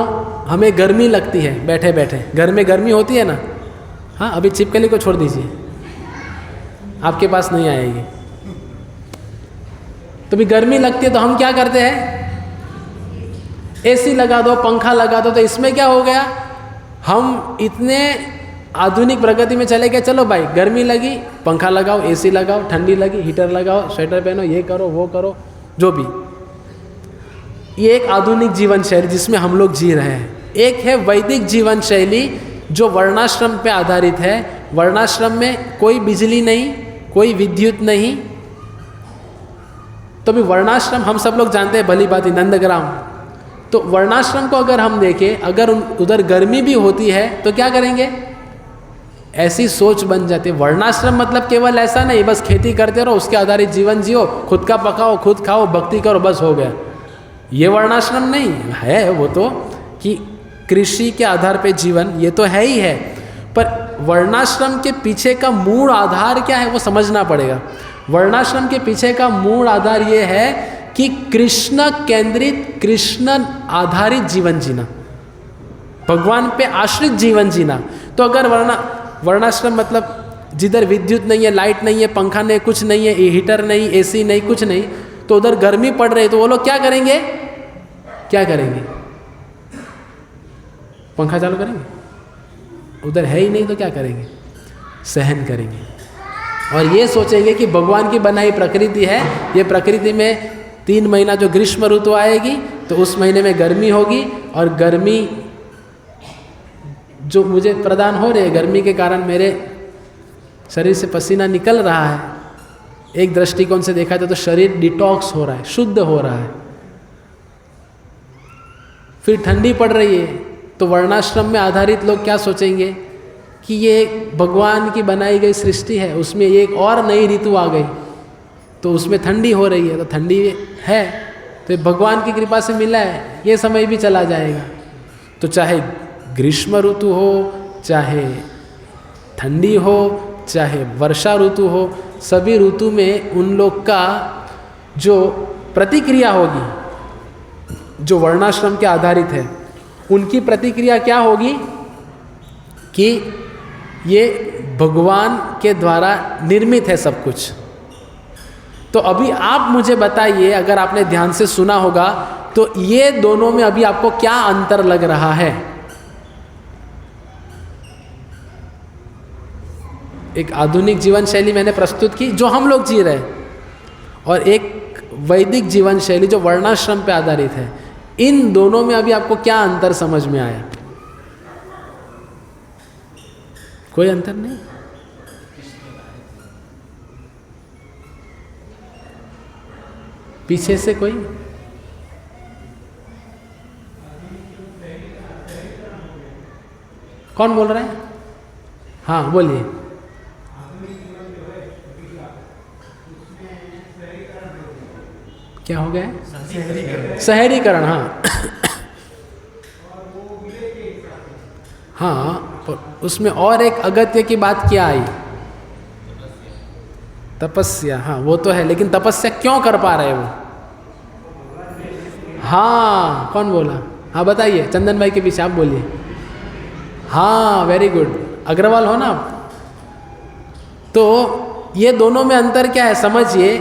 हमें गर्मी लगती है बैठे बैठे, घर में गर्मी होती है ना, हाँ, अभी छिपकली को छोड़ दीजिए, आपके पास नहीं आएगी। तो भी गर्मी लगती है तो हम क्या करते हैं, एसी लगा दो, पंखा लगा दो। तो इसमें क्या हो गया, हम इतने आधुनिक प्रगति में चले गए, चलो भाई गर्मी लगी पंखा लगाओ, एसी लगाओ, ठंडी लगी हीटर लगाओ, स्वेटर पहनो, ये करो वो करो, जो भी। ये एक आधुनिक जीवन शैली जिसमें हम लोग जी रहे हैं। एक है वैदिक जीवन शैली जो वर्णाश्रम पे आधारित है। वर्णाश्रम में कोई बिजली नहीं, कोई विद्युत नहीं। तो भी वर्णाश्रम हम सब लोग जानते हैं भली भांति, नंदग्राम। तो वर्णाश्रम को अगर हम देखें, अगर उधर गर्मी भी होती है तो क्या करेंगे, ऐसी सोच बन जाती है। वर्णाश्रम मतलब केवल ऐसा नहीं बस खेती करते रहो, उसके आधारित जीवन जियो, खुद का पकाओ, खुद खाओ, भक्ति करो, बस हो गया। ये वर्णाश्रम नहीं है, वो तो कि कृषि के आधार पे जीवन, ये तो है ही है। पर वर्णाश्रम के पीछे का मूल आधार क्या है वो समझना पड़ेगा। वर्णाश्रम के पीछे का मूल आधार ये है कि कृष्ण केंद्रित, कृष्ण आधारित जीवन जीना, भगवान पे आश्रित जीवन जीना। तो अगर वर्णाश्रम मतलब जिधर विद्युत नहीं है, लाइट नहीं है, पंखा नहीं, कुछ नहीं है, हीटर नहीं, एसी नहीं, कुछ नहीं, तो उधर गर्मी पड़ रही है, तो वो लोग क्या करेंगे, क्या करेंगे, पंखा चालू करेंगे। उधर है ही नहीं तो क्या करेंगे, सहन करेंगे। और ये सोचेंगे कि भगवान की बनाई प्रकृति है, ये प्रकृति में 3 महीना जो ग्रीष्म ऋतु आएगी तो उस महीने में गर्मी होगी, और गर्मी जो मुझे प्रदान हो रही है, गर्मी के कारण मेरे शरीर से पसीना निकल रहा है। एक दृष्टिकोण से देखा जाए तो शरीर डिटॉक्स हो रहा है, शुद्ध हो रहा है। फिर ठंडी पड़ रही है तो वर्णाश्रम में आधारित लोग क्या सोचेंगे कि ये भगवान की बनाई गई सृष्टि है, उसमें एक और नई ऋतु आ गई तो उसमें ठंडी हो रही है, तो ठंडी है तो भगवान की कृपा से मिला है, ये समय भी चला जाएगा। तो चाहे ग्रीष्म ऋतु हो, चाहे ठंडी हो, चाहे वर्षा ऋतु हो, सभी ऋतु में उन लोग का जो प्रतिक्रिया होगी, जो वर्णाश्रम के आधारित है, उनकी प्रतिक्रिया क्या होगी कि ये भगवान के द्वारा निर्मित है सब कुछ। तो अभी आप मुझे बताइए, अगर आपने ध्यान से सुना होगा तो ये दोनों में अभी आपको क्या अंतर लग रहा है। एक आधुनिक जीवन शैली मैंने प्रस्तुत की जो हम लोग जी रहे हैं, और एक वैदिक जीवन शैली जो वर्णाश्रम पे आधारित है। इन दोनों में अभी आपको क्या अंतर समझ में आया? कोई अंतर नहीं। पीछे से कोई? कौन बोल रहा है? हाँ बोलिए। क्या हो गया? शहरीकरण। हाँ हाँ, उसमें और एक अगत्य की बात क्या आई? तपस्या। हाँ वो तो है, लेकिन तपस्या क्यों कर पा रहे वो? हाँ कौन बोला? हाँ बताइए, चंदन भाई के पीछे आप बोलिए। हाँ वेरी गुड, अग्रवाल हो ना आप? तो ये दोनों में अंतर क्या है समझिए।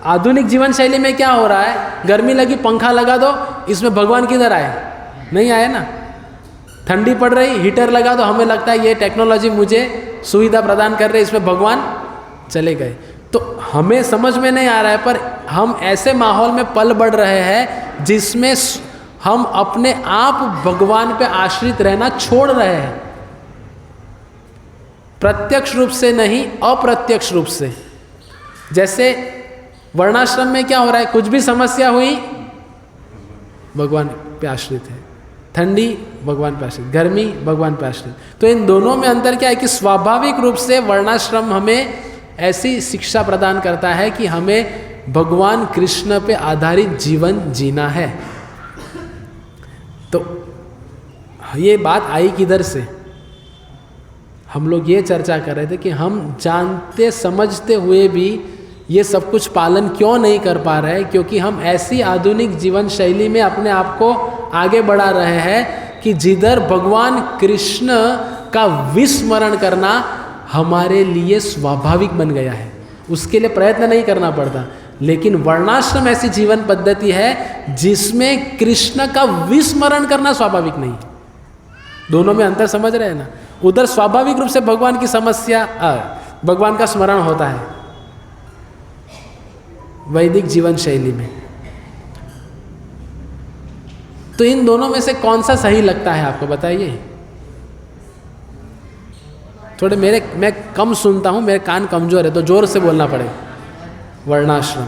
आधुनिक जीवन शैली में क्या हो रहा है, गर्मी लगी पंखा लगा दो, इसमें भगवान किधर आए? नहीं आए ना। ठंडी पड़ रही हीटर लगा दो, हमें लगता है ये टेक्नोलॉजी मुझे सुविधा प्रदान कर रही है, इसमें भगवान चले गए। तो हमें समझ में नहीं आ रहा है, पर हम ऐसे माहौल में पल बढ़ रहे हैं जिसमें हम अपने आप भगवान पे आश्रित रहना छोड़ रहे हैं, प्रत्यक्ष रूप से नहीं अप्रत्यक्ष रूप से। जैसे वर्णाश्रम में क्या हो रहा है, कुछ भी समस्या हुई भगवान पे आश्रित है, ठंडी भगवान पे आश्रित, गर्मी भगवान पे आश्रित। तो इन दोनों में अंतर क्या है कि स्वाभाविक रूप से वर्णाश्रम हमें ऐसी शिक्षा प्रदान करता है कि हमें भगवान कृष्ण पे आधारित जीवन जीना है। तो ये बात आई किधर से? हम लोग ये चर्चा कर रहे थे कि हम जानते समझते हुए भी ये सब कुछ पालन क्यों नहीं कर पा रहे हैं, क्योंकि हम ऐसी आधुनिक जीवन शैली में अपने आप को आगे बढ़ा रहे हैं कि जिधर भगवान कृष्ण का विस्मरण करना हमारे लिए स्वाभाविक बन गया है, उसके लिए प्रयत्न नहीं करना पड़ता। लेकिन वर्णाश्रम ऐसी जीवन पद्धति है जिसमें कृष्ण का विस्मरण करना स्वाभाविक नहीं। दोनों में अंतर समझ रहे हैं ना? उधर स्वाभाविक रूप से भगवान की समस्या भगवान का स्मरण होता है वैदिक जीवन शैली में। तो इन दोनों में से कौन सा सही लगता है आपको, बताइए? थोड़े मैं कम सुनता हूं, मेरे कान कमजोर है, तो जोर से बोलना पड़ेगा। वर्णाश्रम।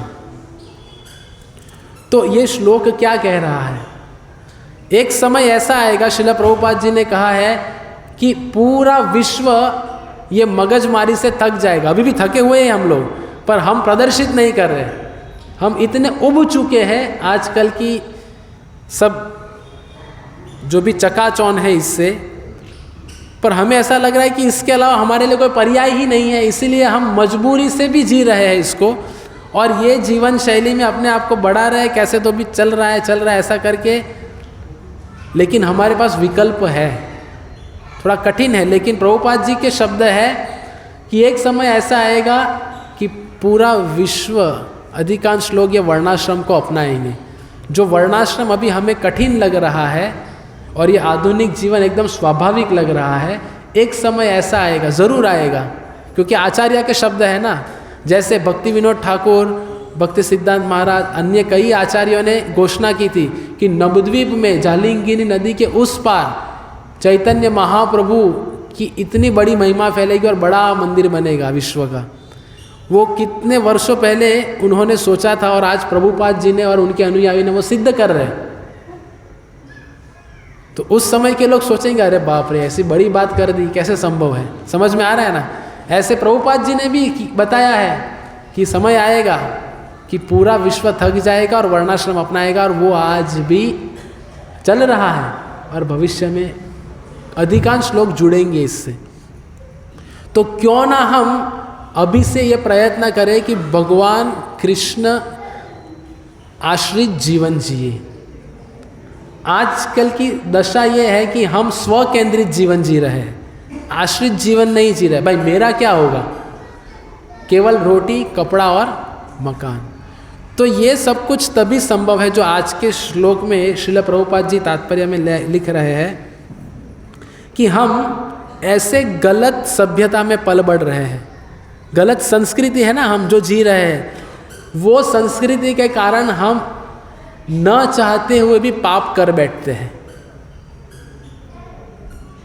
तो ये श्लोक क्या कह रहा है? एक समय ऐसा आएगा, श्रील प्रभुपाद जी ने कहा है कि पूरा विश्व ये मगजमारी से थक जाएगा। अभी भी थके हुए हैं हम लोग, पर हम प्रदर्शित नहीं कर रहे। हम इतने उब चुके हैं आजकल की सब जो भी चकाचौंध है इससे, पर हमें ऐसा लग रहा है कि इसके अलावा हमारे लिए कोई पर्याय ही नहीं है, इसीलिए हम मजबूरी से भी जी रहे हैं इसको, और ये जीवन शैली में अपने आप को बढ़ा रहे हैं, कैसे तो भी चल रहा है ऐसा करके। लेकिन हमारे पास विकल्प है, थोड़ा कठिन है, लेकिन प्रभुपाद जी के शब्द है कि एक समय ऐसा आएगा कि पूरा विश्व, अधिकांश लोग ये वर्णाश्रम को अपनाएंगे। जो वर्णाश्रम अभी हमें कठिन लग रहा है और ये आधुनिक जीवन एकदम स्वाभाविक लग रहा है, एक समय ऐसा आएगा, ज़रूर आएगा, क्योंकि आचार्य के शब्द है ना। जैसे भक्ति विनोद ठाकुर, भक्ति सिद्धांत महाराज, अन्य कई आचार्यों ने घोषणा की थी कि नवद्वीप में जालिंगिनी नदी के उस पार चैतन्य महाप्रभु की इतनी बड़ी महिमा फैलेगी और बड़ा मंदिर बनेगा विश्व का। वो कितने वर्षों पहले उन्होंने सोचा था, और आज प्रभुपाद जी ने और उनके अनुयायी ने वो सिद्ध कर रहे हैं। तो उस समय के लोग सोचेंगे, अरे बाप रे, ऐसी बड़ी बात कर दी, कैसे संभव है? समझ में आ रहा है ना? ऐसे प्रभुपाद जी ने भी बताया है कि समय आएगा कि पूरा विश्व थक जाएगा और वर्णाश्रम अपनाएगा, और वो आज भी चल रहा है और भविष्य में अधिकांश लोग जुड़ेंगे इससे। तो क्यों ना हम अभी से ये प्रयत्न करें कि भगवान कृष्ण आश्रित जीवन जिए। आजकल की दशा ये है कि हम स्व केंद्रित जीवन जी रहे हैं, आश्रित जीवन नहीं जी रहे। भाई मेरा क्या होगा, केवल रोटी, कपड़ा और मकान। तो ये सब कुछ तभी संभव है जो आज के श्लोक में श्रील प्रभुपाद जी तात्पर्य में लिख रहे हैं कि हम ऐसे गलत सभ्यता में पल बढ़ रहे हैं, गलत संस्कृति है ना हम जो जी रहे हैं, वो संस्कृति के कारण हम न चाहते हुए भी पाप कर बैठते हैं।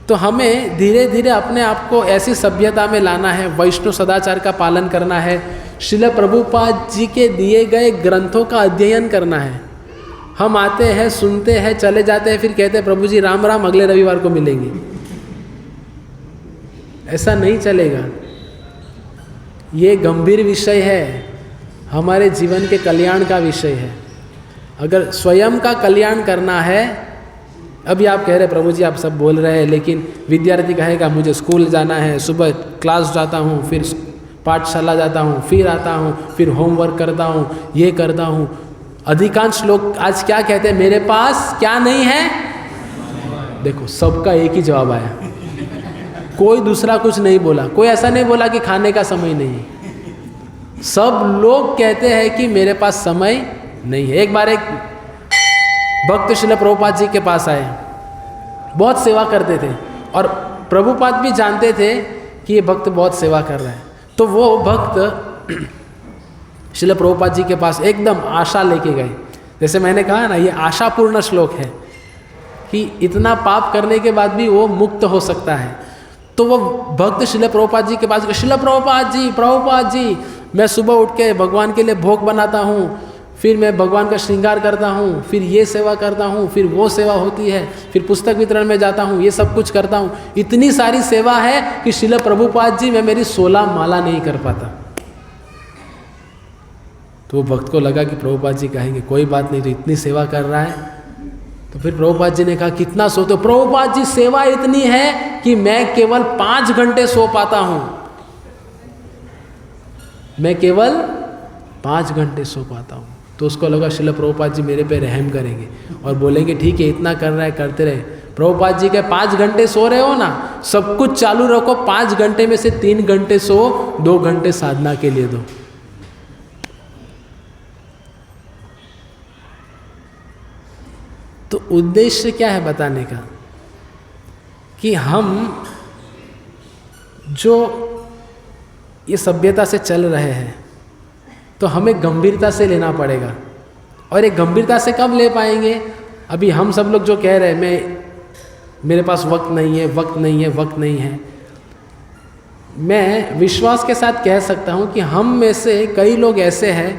तो हमें धीरे धीरे अपने आप को ऐसी सभ्यता में लाना है, वैष्णव सदाचार का पालन करना है, श्रील प्रभुपाद जी के दिए गए ग्रंथों का अध्ययन करना है। हम आते हैं, सुनते हैं, चले जाते हैं, फिर कहते हैं प्रभु जी राम राम, अगले रविवार को मिलेंगे। ऐसा नहीं चलेगा। ये गंभीर विषय है, हमारे जीवन के कल्याण का विषय है। अगर स्वयं का कल्याण करना है, अभी आप कह रहे प्रभु जी आप सब बोल रहे हैं, लेकिन विद्यार्थी कहेगा मुझे स्कूल जाना है, सुबह क्लास जाता हूँ, फिर पाठशाला जाता हूँ, फिर आता हूँ, फिर होमवर्क करता हूँ, ये करता हूँ। अधिकांश लोग आज क्या कहते हैं, मेरे पास क्या नहीं है? देखो सबका एक ही जवाब आया, कोई दूसरा कुछ नहीं बोला। कोई ऐसा नहीं बोला कि खाने का समय नहीं है। सब लोग कहते हैं कि मेरे पास समय नहीं है। एक बार एक भक्त श्रील प्रभुपाद जी के पास आए, बहुत सेवा करते थे और प्रभुपाद भी जानते थे कि ये भक्त बहुत सेवा कर रहा है। तो वो भक्त श्रील प्रभुपाद जी के पास एकदम आशा लेके गए। जैसे मैंने कहा ना, ये आशापूर्ण श्लोक है कि इतना पाप करने के बाद भी वो मुक्त हो सकता है। तो वो भक्त श्रील प्रभुपाद जी के पास गए, श्रील प्रभुपाद जी मैं सुबह उठ के भगवान के लिए भोग बनाता हूँ, फिर मैं भगवान का श्रृंगार करता हूँ, फिर ये सेवा करता हूँ, फिर वो सेवा होती है, फिर पुस्तक वितरण में जाता हूँ, ये सब कुछ करता हूँ। इतनी सारी सेवा है कि श्रील प्रभुपाद जी मैं मेरी 16 माला नहीं कर पाता। तो वो भक्त को लगा कि प्रभुपाद जी कहेंगे कोई बात नहीं, तो इतनी सेवा कर रहा है। तो फिर प्रभुपाद जी ने कहा कितना सो? तो प्रभुपाद जी सेवा इतनी है कि मैं केवल 5 घंटे सो पाता हूँ, मैं केवल 5 घंटे सो पाता हूँ। तो उसको लगा श्रील प्रभुपाद जी मेरे पे रहम करेंगे और बोलेंगे ठीक है इतना कर रहा है करते रहे। प्रभुपाद जी के 5 घंटे सो रहे हो ना, सब कुछ चालू रखो, 5 घंटे में से 3 घंटे सो, 2 घंटे साधना के लिए दो। तो उद्देश्य क्या है बताने का, कि हम जो ये सभ्यता से चल रहे हैं तो हमें गंभीरता से लेना पड़ेगा। और ये गंभीरता से कब ले पाएंगे? अभी हम सब लोग जो कह रहे हैं मेरे पास वक्त नहीं है, वक्त नहीं है, वक्त नहीं है, मैं विश्वास के साथ कह सकता हूँ कि हम में से कई लोग ऐसे हैं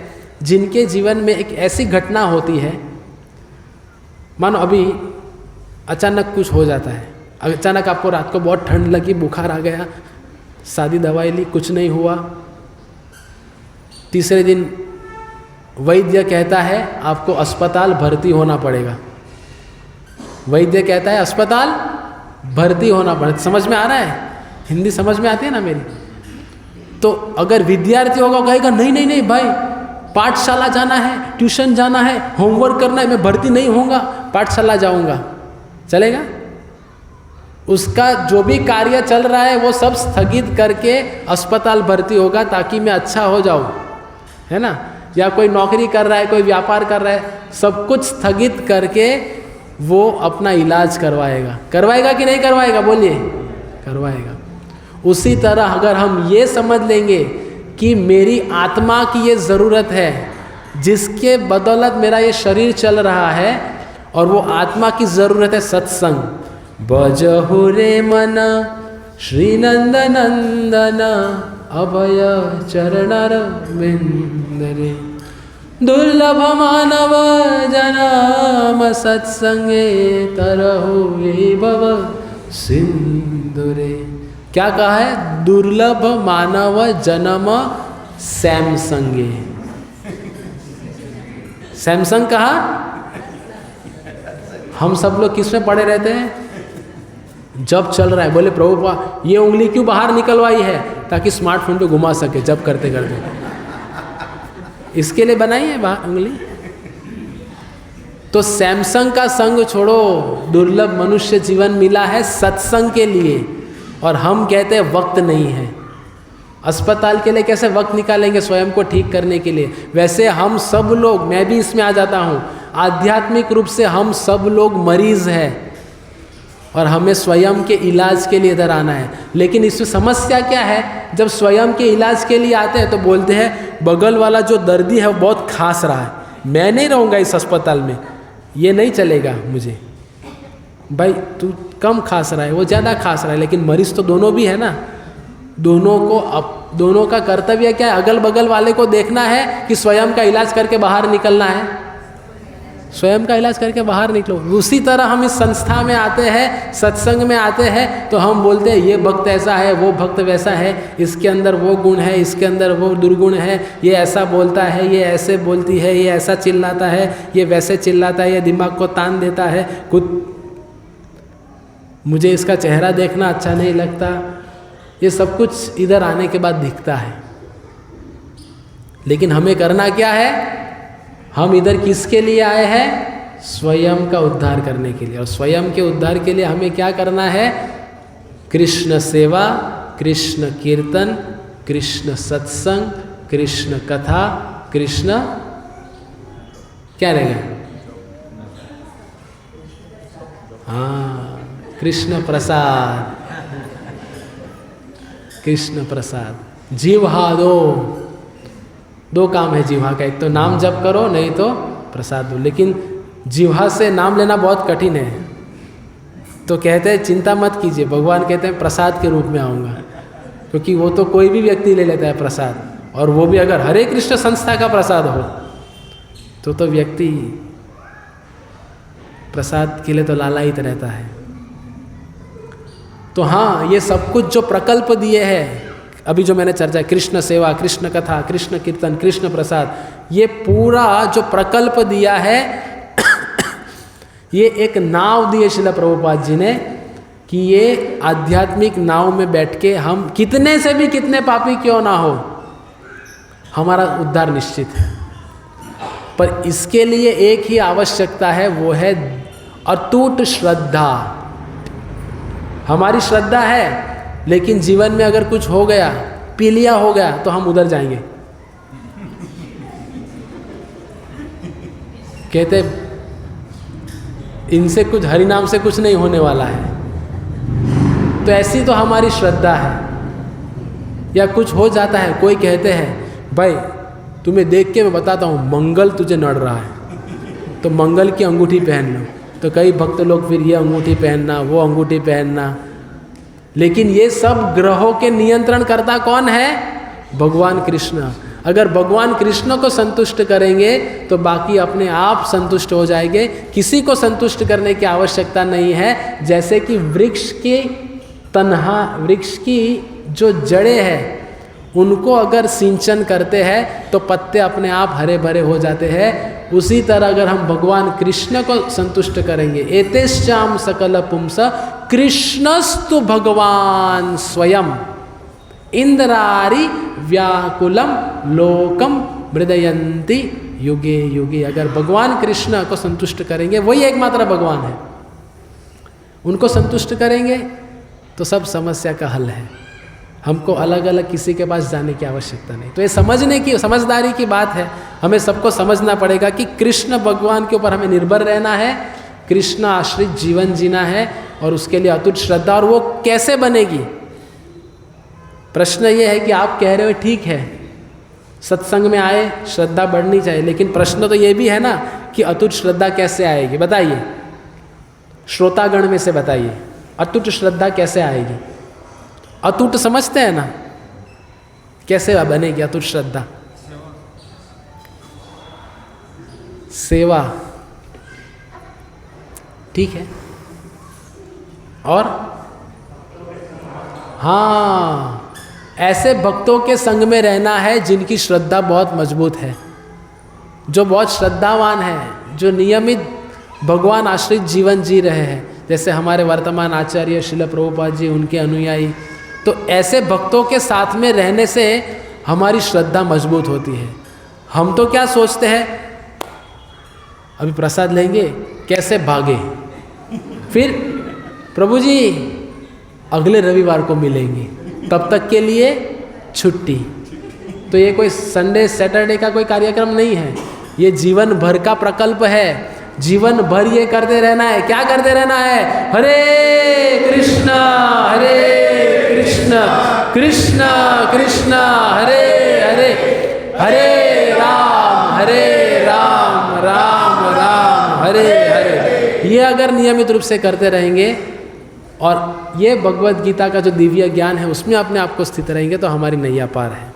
जिनके जीवन में एक ऐसी घटना होती है, मानो अभी अचानक कुछ हो जाता है, अचानक आपको रात को बहुत ठंड लगी, बुखार आ गया, सादी दवाई ली, कुछ नहीं हुआ, तीसरे दिन वैद्य कहता है आपको अस्पताल भर्ती होना पड़ेगा। वैद्य कहता है अस्पताल भर्ती होना पड़ेगा। समझ में आ रहा है? हिंदी समझ में आती है ना मेरी? तो अगर विद्यार्थी होगा कहेगा नहीं नहीं नहीं भाई, पाठशाला जाना है, ट्यूशन जाना है, होमवर्क करना है, मैं भर्ती नहीं होऊंगा, पाठशाला जाऊंगा, चलेगा? उसका जो भी कार्य चल रहा है वो सब स्थगित करके अस्पताल भर्ती होगा ताकि मैं अच्छा हो जाऊं, है ना? या कोई नौकरी कर रहा है, कोई व्यापार कर रहा है, सब कुछ स्थगित करके वो अपना इलाज करवाएगा। करवाएगा कि नहीं करवाएगा? बोलिए, करवाएगा। उसी तरह अगर हम ये समझ लेंगे कि मेरी आत्मा की ये ज़रूरत है जिसके बदौलत मेरा ये शरीर चल रहा है, और वो आत्मा की ज़रूरत है सत्संग। बजहु रे मन श्री नंद नंदन अभय चरणर बिंदरे, दुर्लभ मानव जन्म सत्संगे तरहु ये भव सिंधुरे। क्या कहा है? दुर्लभ मानव जन्म सैमसंगे। सैमसंग कहा? हम सब लोग किस में पड़े रहते हैं? जब चल रहा है। बोले प्रभु ये उंगली क्यों बाहर निकलवाई है? ताकि स्मार्टफोन पे घुमा सके जब करते करते, इसके लिए बनाई है उंगली। तो सैमसंग का संग छोड़ो, दुर्लभ मनुष्य जीवन मिला है सत्संग के लिए, और हम कहते हैं वक्त नहीं है। अस्पताल के लिए कैसे वक्त निकालेंगे स्वयं को ठीक करने के लिए? वैसे हम सब लोग, मैं भी इसमें आ जाता हूँ, आध्यात्मिक रूप से हम सब लोग मरीज हैं और हमें स्वयं के इलाज के लिए इधर आना है। लेकिन इसमें समस्या क्या है? जब स्वयं के इलाज के लिए आते हैं तो बोलते हैं बगल वाला जो दर्दी है वो बहुत खास रहा है, मैं नहीं रहूँगा इस अस्पताल में, ये नहीं चलेगा मुझे। भाई तू कम खास रहा है, वो ज़्यादा खास रहा है, लेकिन मरीज तो दोनों भी है ना। दोनों का कर्तव्य क्या है? अगल बगल वाले को देखना है कि स्वयं का इलाज करके बाहर निकलना है। स्वयं का इलाज करके बाहर निकलो। उसी तरह हम इस संस्था में आते हैं, सत्संग में आते हैं, तो हम बोलते हैं ये भक्त ऐसा है, वो भक्त वैसा है, इसके अंदर वो गुण है, इसके अंदर वो दुर्गुण है, ये ऐसा बोलता है, ये ऐसे बोलती है, ये ऐसा चिल्लाता है, ये वैसे चिल्लाता है, ये दिमाग को तान देता है, मुझे इसका चेहरा देखना अच्छा नहीं लगता। ये सब कुछ इधर आने के बाद दिखता है। लेकिन हमें करना क्या है? हम इधर किसके लिए आए हैं? स्वयं का उद्धार करने के लिए। और स्वयं के उद्धार के लिए हमें क्या करना है? कृष्ण सेवा, कृष्ण कीर्तन, कृष्ण सत्संग, कृष्ण कथा, कृष्ण क्या रहेगा? हाँ, कृष्ण प्रसाद। कृष्ण प्रसाद। जिह्वा दो काम है जिह्वा का, एक तो नाम जप करो, नहीं तो प्रसाद दो। लेकिन जिह्वा से नाम लेना बहुत कठिन है, तो कहते हैं चिंता मत कीजिए, भगवान कहते हैं प्रसाद के रूप में आऊँगा, क्योंकि वो तो कोई भी व्यक्ति ले लेता है प्रसाद, और वो भी अगर हरे कृष्ण संस्था का प्रसाद हो तो व्यक्ति प्रसाद के लिए तो लालायित रहता है। तो हाँ, ये सब कुछ जो प्रकल्प दिए हैं अभी जो मैंने चर्चा, कृष्ण सेवा, कृष्ण कथा, कृष्ण कीर्तन, कृष्ण प्रसाद, ये पूरा जो प्रकल्प दिया है ये एक नाव दी है श्रील प्रभुपाद जी ने, कि ये आध्यात्मिक नाव में बैठ के हम कितने से भी कितने पापी क्यों ना हो, हमारा उद्धार निश्चित है। पर इसके लिए एक ही आवश्यकता है, वो है अटूट श्रद्धा। हमारी श्रद्धा है, लेकिन जीवन में अगर कुछ हो गया, पीलिया हो गया, तो हम उधर जाएंगे। कहते इनसे कुछ, हरि नाम से कुछ नहीं होने वाला है। तो ऐसी तो हमारी श्रद्धा है। या कुछ हो जाता है, कोई कहते हैं भाई तुम्हें देख के मैं बताता हूँ मंगल तुझे नड़ रहा है, तो मंगल की अंगूठी पहन लो। तो कई भक्त लोग फिर ये अंगूठी पहनना, वो अंगूठी पहनना। लेकिन ये सब ग्रहों के नियंत्रण करता कौन है? भगवान कृष्ण। अगर भगवान कृष्ण को संतुष्ट करेंगे तो बाकी अपने आप संतुष्ट हो जाएंगे। किसी को संतुष्ट करने की आवश्यकता नहीं है। जैसे कि वृक्ष की तनहा, वृक्ष की जो जड़ें हैं उनको अगर सिंचन करते हैं तो पत्ते अपने आप हरे भरे हो जाते हैं। उसी तरह अगर हम भगवान कृष्ण को संतुष्ट करेंगे, एतेश्चाम सकल पुंस कृष्णस्तु भगवान स्वयं इंद्रारि व्याकुलम लोकम हृदयंती युगे युगे। अगर भगवान कृष्ण को संतुष्ट करेंगे, वही एकमात्र भगवान है, उनको संतुष्ट करेंगे तो सब समस्या का हल है। हमको अलग अलग किसी के पास जाने की आवश्यकता नहीं। तो ये समझने की, समझदारी की बात है। हमें सबको समझना पड़ेगा कि कृष्ण भगवान के ऊपर हमें निर्भर रहना है, कृष्ण आश्रित जीवन जीना है, और उसके लिए अतुट श्रद्धा। और वो कैसे बनेगी? प्रश्न ये है कि आप कह रहे हो ठीक है, सत्संग में आए, श्रद्धा बढ़नी चाहिए, लेकिन प्रश्न तो ये भी है ना कि अतुट श्रद्धा कैसे आएगी? बताइए, श्रोतागण में से बताइए, अतुट श्रद्धा कैसे आएगी? अतुट समझते हैं ना, कैसे बनेगी अतुट श्रद्धा? सेवा, ठीक है। और हाँ, ऐसे भक्तों के संग में रहना है जिनकी श्रद्धा बहुत मजबूत है, जो बहुत श्रद्धावान है, जो नियमित भगवान आश्रित जीवन जी रहे हैं, जैसे हमारे वर्तमान आचार्य श्रील प्रभुपाद जी, उनके अनुयायी। तो ऐसे भक्तों के साथ में रहने से हमारी श्रद्धा मजबूत होती है। हम तो क्या सोचते हैं, अभी प्रसाद लेंगे, कैसे भागे, फिर प्रभु जी अगले रविवार को मिलेंगे, तब तक के लिए छुट्टी। तो ये कोई संडे सैटरडे का कोई कार्यक्रम नहीं है, ये जीवन भर का प्रकल्प है। जीवन भर ये करते रहना है। क्या करते रहना है? हरे कृष्ण कृष्ण कृष्ण हरे हरे, हरे राम राम राम हरे हरे। ये अगर नियमित रूप से करते रहेंगे और ये भगवत गीता का जो दिव्य ज्ञान है उसमें अपने आप को स्थित रहेंगे तो हमारी नैया पार है।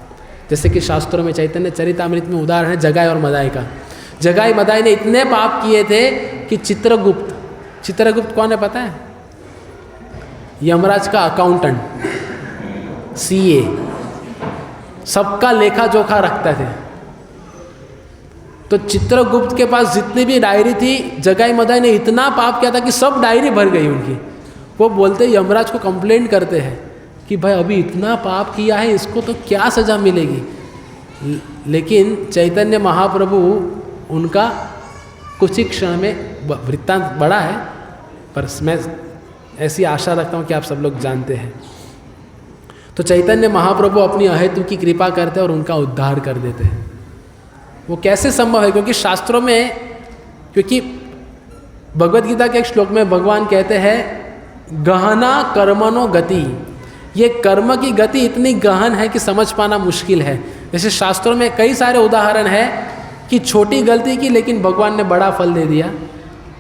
जैसे कि शास्त्रों में चैतन्य चरितामृत में उदाहरण है जगाई और मदाई का। जगाई मदाई ने इतने पाप किए थे कि चित्रगुप्त कौन है पता है? यमराज का अकाउंटेंट, सीए, सबका लेखा जोखा रखते थे। तो चित्रगुप्त के पास जितनी भी डायरी थी, जगाई मदाई ने इतना पाप किया था कि सब डायरी भर गई उनकी। वो बोलते यमराज को कंप्लेंट करते हैं कि भाई अभी इतना पाप किया है, इसको तो क्या सजा मिलेगी। लेकिन चैतन्य महाप्रभु उनका कुछ ही क्षण में, वृत्तांत बड़ा है पर मैं ऐसी आशा रखता हूँ कि आप सब लोग जानते हैं। तो चैतन्य महाप्रभु अपनी अहेतु की कृपा करते हैं और उनका उद्धार कर देते हैं। वो कैसे संभव है? क्योंकि शास्त्रों में, क्योंकि भगवद गीता के एक श्लोक में भगवान कहते हैं गहना कर्मणो गति। ये कर्म की गति इतनी गहन है कि समझ पाना मुश्किल है। जैसे शास्त्रों में कई सारे उदाहरण है कि छोटी गलती की लेकिन भगवान ने बड़ा फल दे दिया।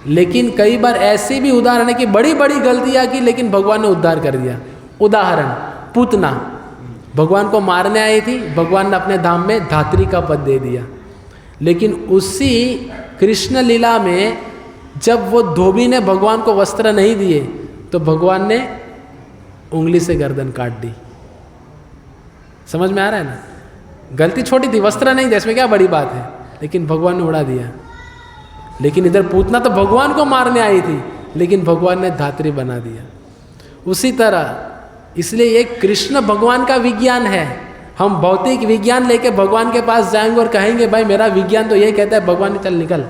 लेकिन कई बार ऐसी भी उदाहरण है कि बड़ी बड़ी गलतियाँ की लेकिन भगवान ने उद्धार कर दिया। उदाहरण, पूतना भगवान को मारने आई थी, भगवान ने अपने धाम में धात्री का पद दे दिया। लेकिन उसी कृष्ण लीला में जब वो धोबी ने भगवान को वस्त्र नहीं दिए तो भगवान ने उंगली से गर्दन काट दी। समझ में आ रहा है ना? गलती छोटी थी, वस्त्र नहीं दिया, इसमें क्या बड़ी बात है, लेकिन भगवान ने उड़ा दिया। लेकिन इधर पूतना तो भगवान को मारने आई थी लेकिन भगवान ने धात्री बना दिया। उसी तरह इसलिए ये कृष्ण भगवान का विज्ञान है। हम भौतिक विज्ञान लेके भगवान के पास जाएंगे और कहेंगे भाई मेरा विज्ञान तो ये कहता है, भगवान चल निकल,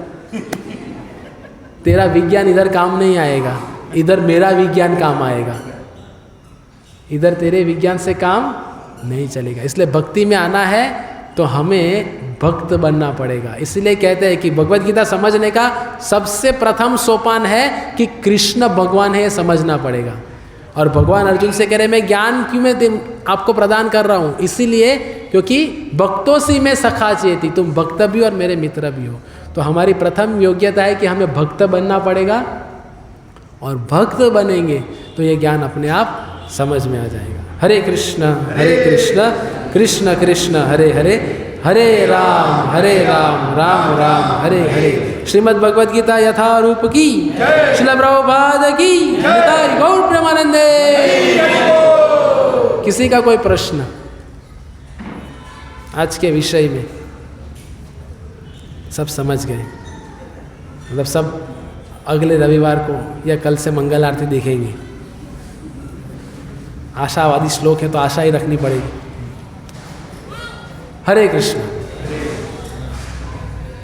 तेरा विज्ञान इधर काम नहीं आएगा, इधर मेरा विज्ञान काम आएगा। इधर तेरे विज्ञान से काम नहीं चलेगा। इसलिए भक्ति में आना है तो हमें भक्त बनना पड़ेगा। इसलिए कहते हैं कि भगवत गीता समझने का सबसे प्रथम सोपान है कि कृष्ण भगवान है, ये समझना पड़ेगा। और भगवान अर्जुन से कह रहे मैं ज्ञान क्यों मैं आपको प्रदान कर रहा हूँ, इसीलिए क्योंकि भक्तों से मैं सखा चेती, तुम भक्त भी और मेरे मित्र भी हो। तो हमारी प्रथम योग्यता है कि हमें भक्त बनना पड़ेगा, और भक्त बनेंगे तो ये ज्ञान अपने आप समझ में आ जाएगा। हरे कृष्ण कृष्ण कृष्ण हरे हरे, हरे राम राम राम हरे हरे। श्रीमद् भगवद गीता यथा रूप की, श्रील प्रभुपाद की, निताई गौर प्रेमानंदे। किसी का कोई प्रश्न आज के विषय में? सब समझ गए? मतलब सब अगले रविवार को या कल से मंगल आरती देखेंगे। आशावादी श्लोक है तो आशा ही रखनी पड़ेगी। हरे कृष्ण।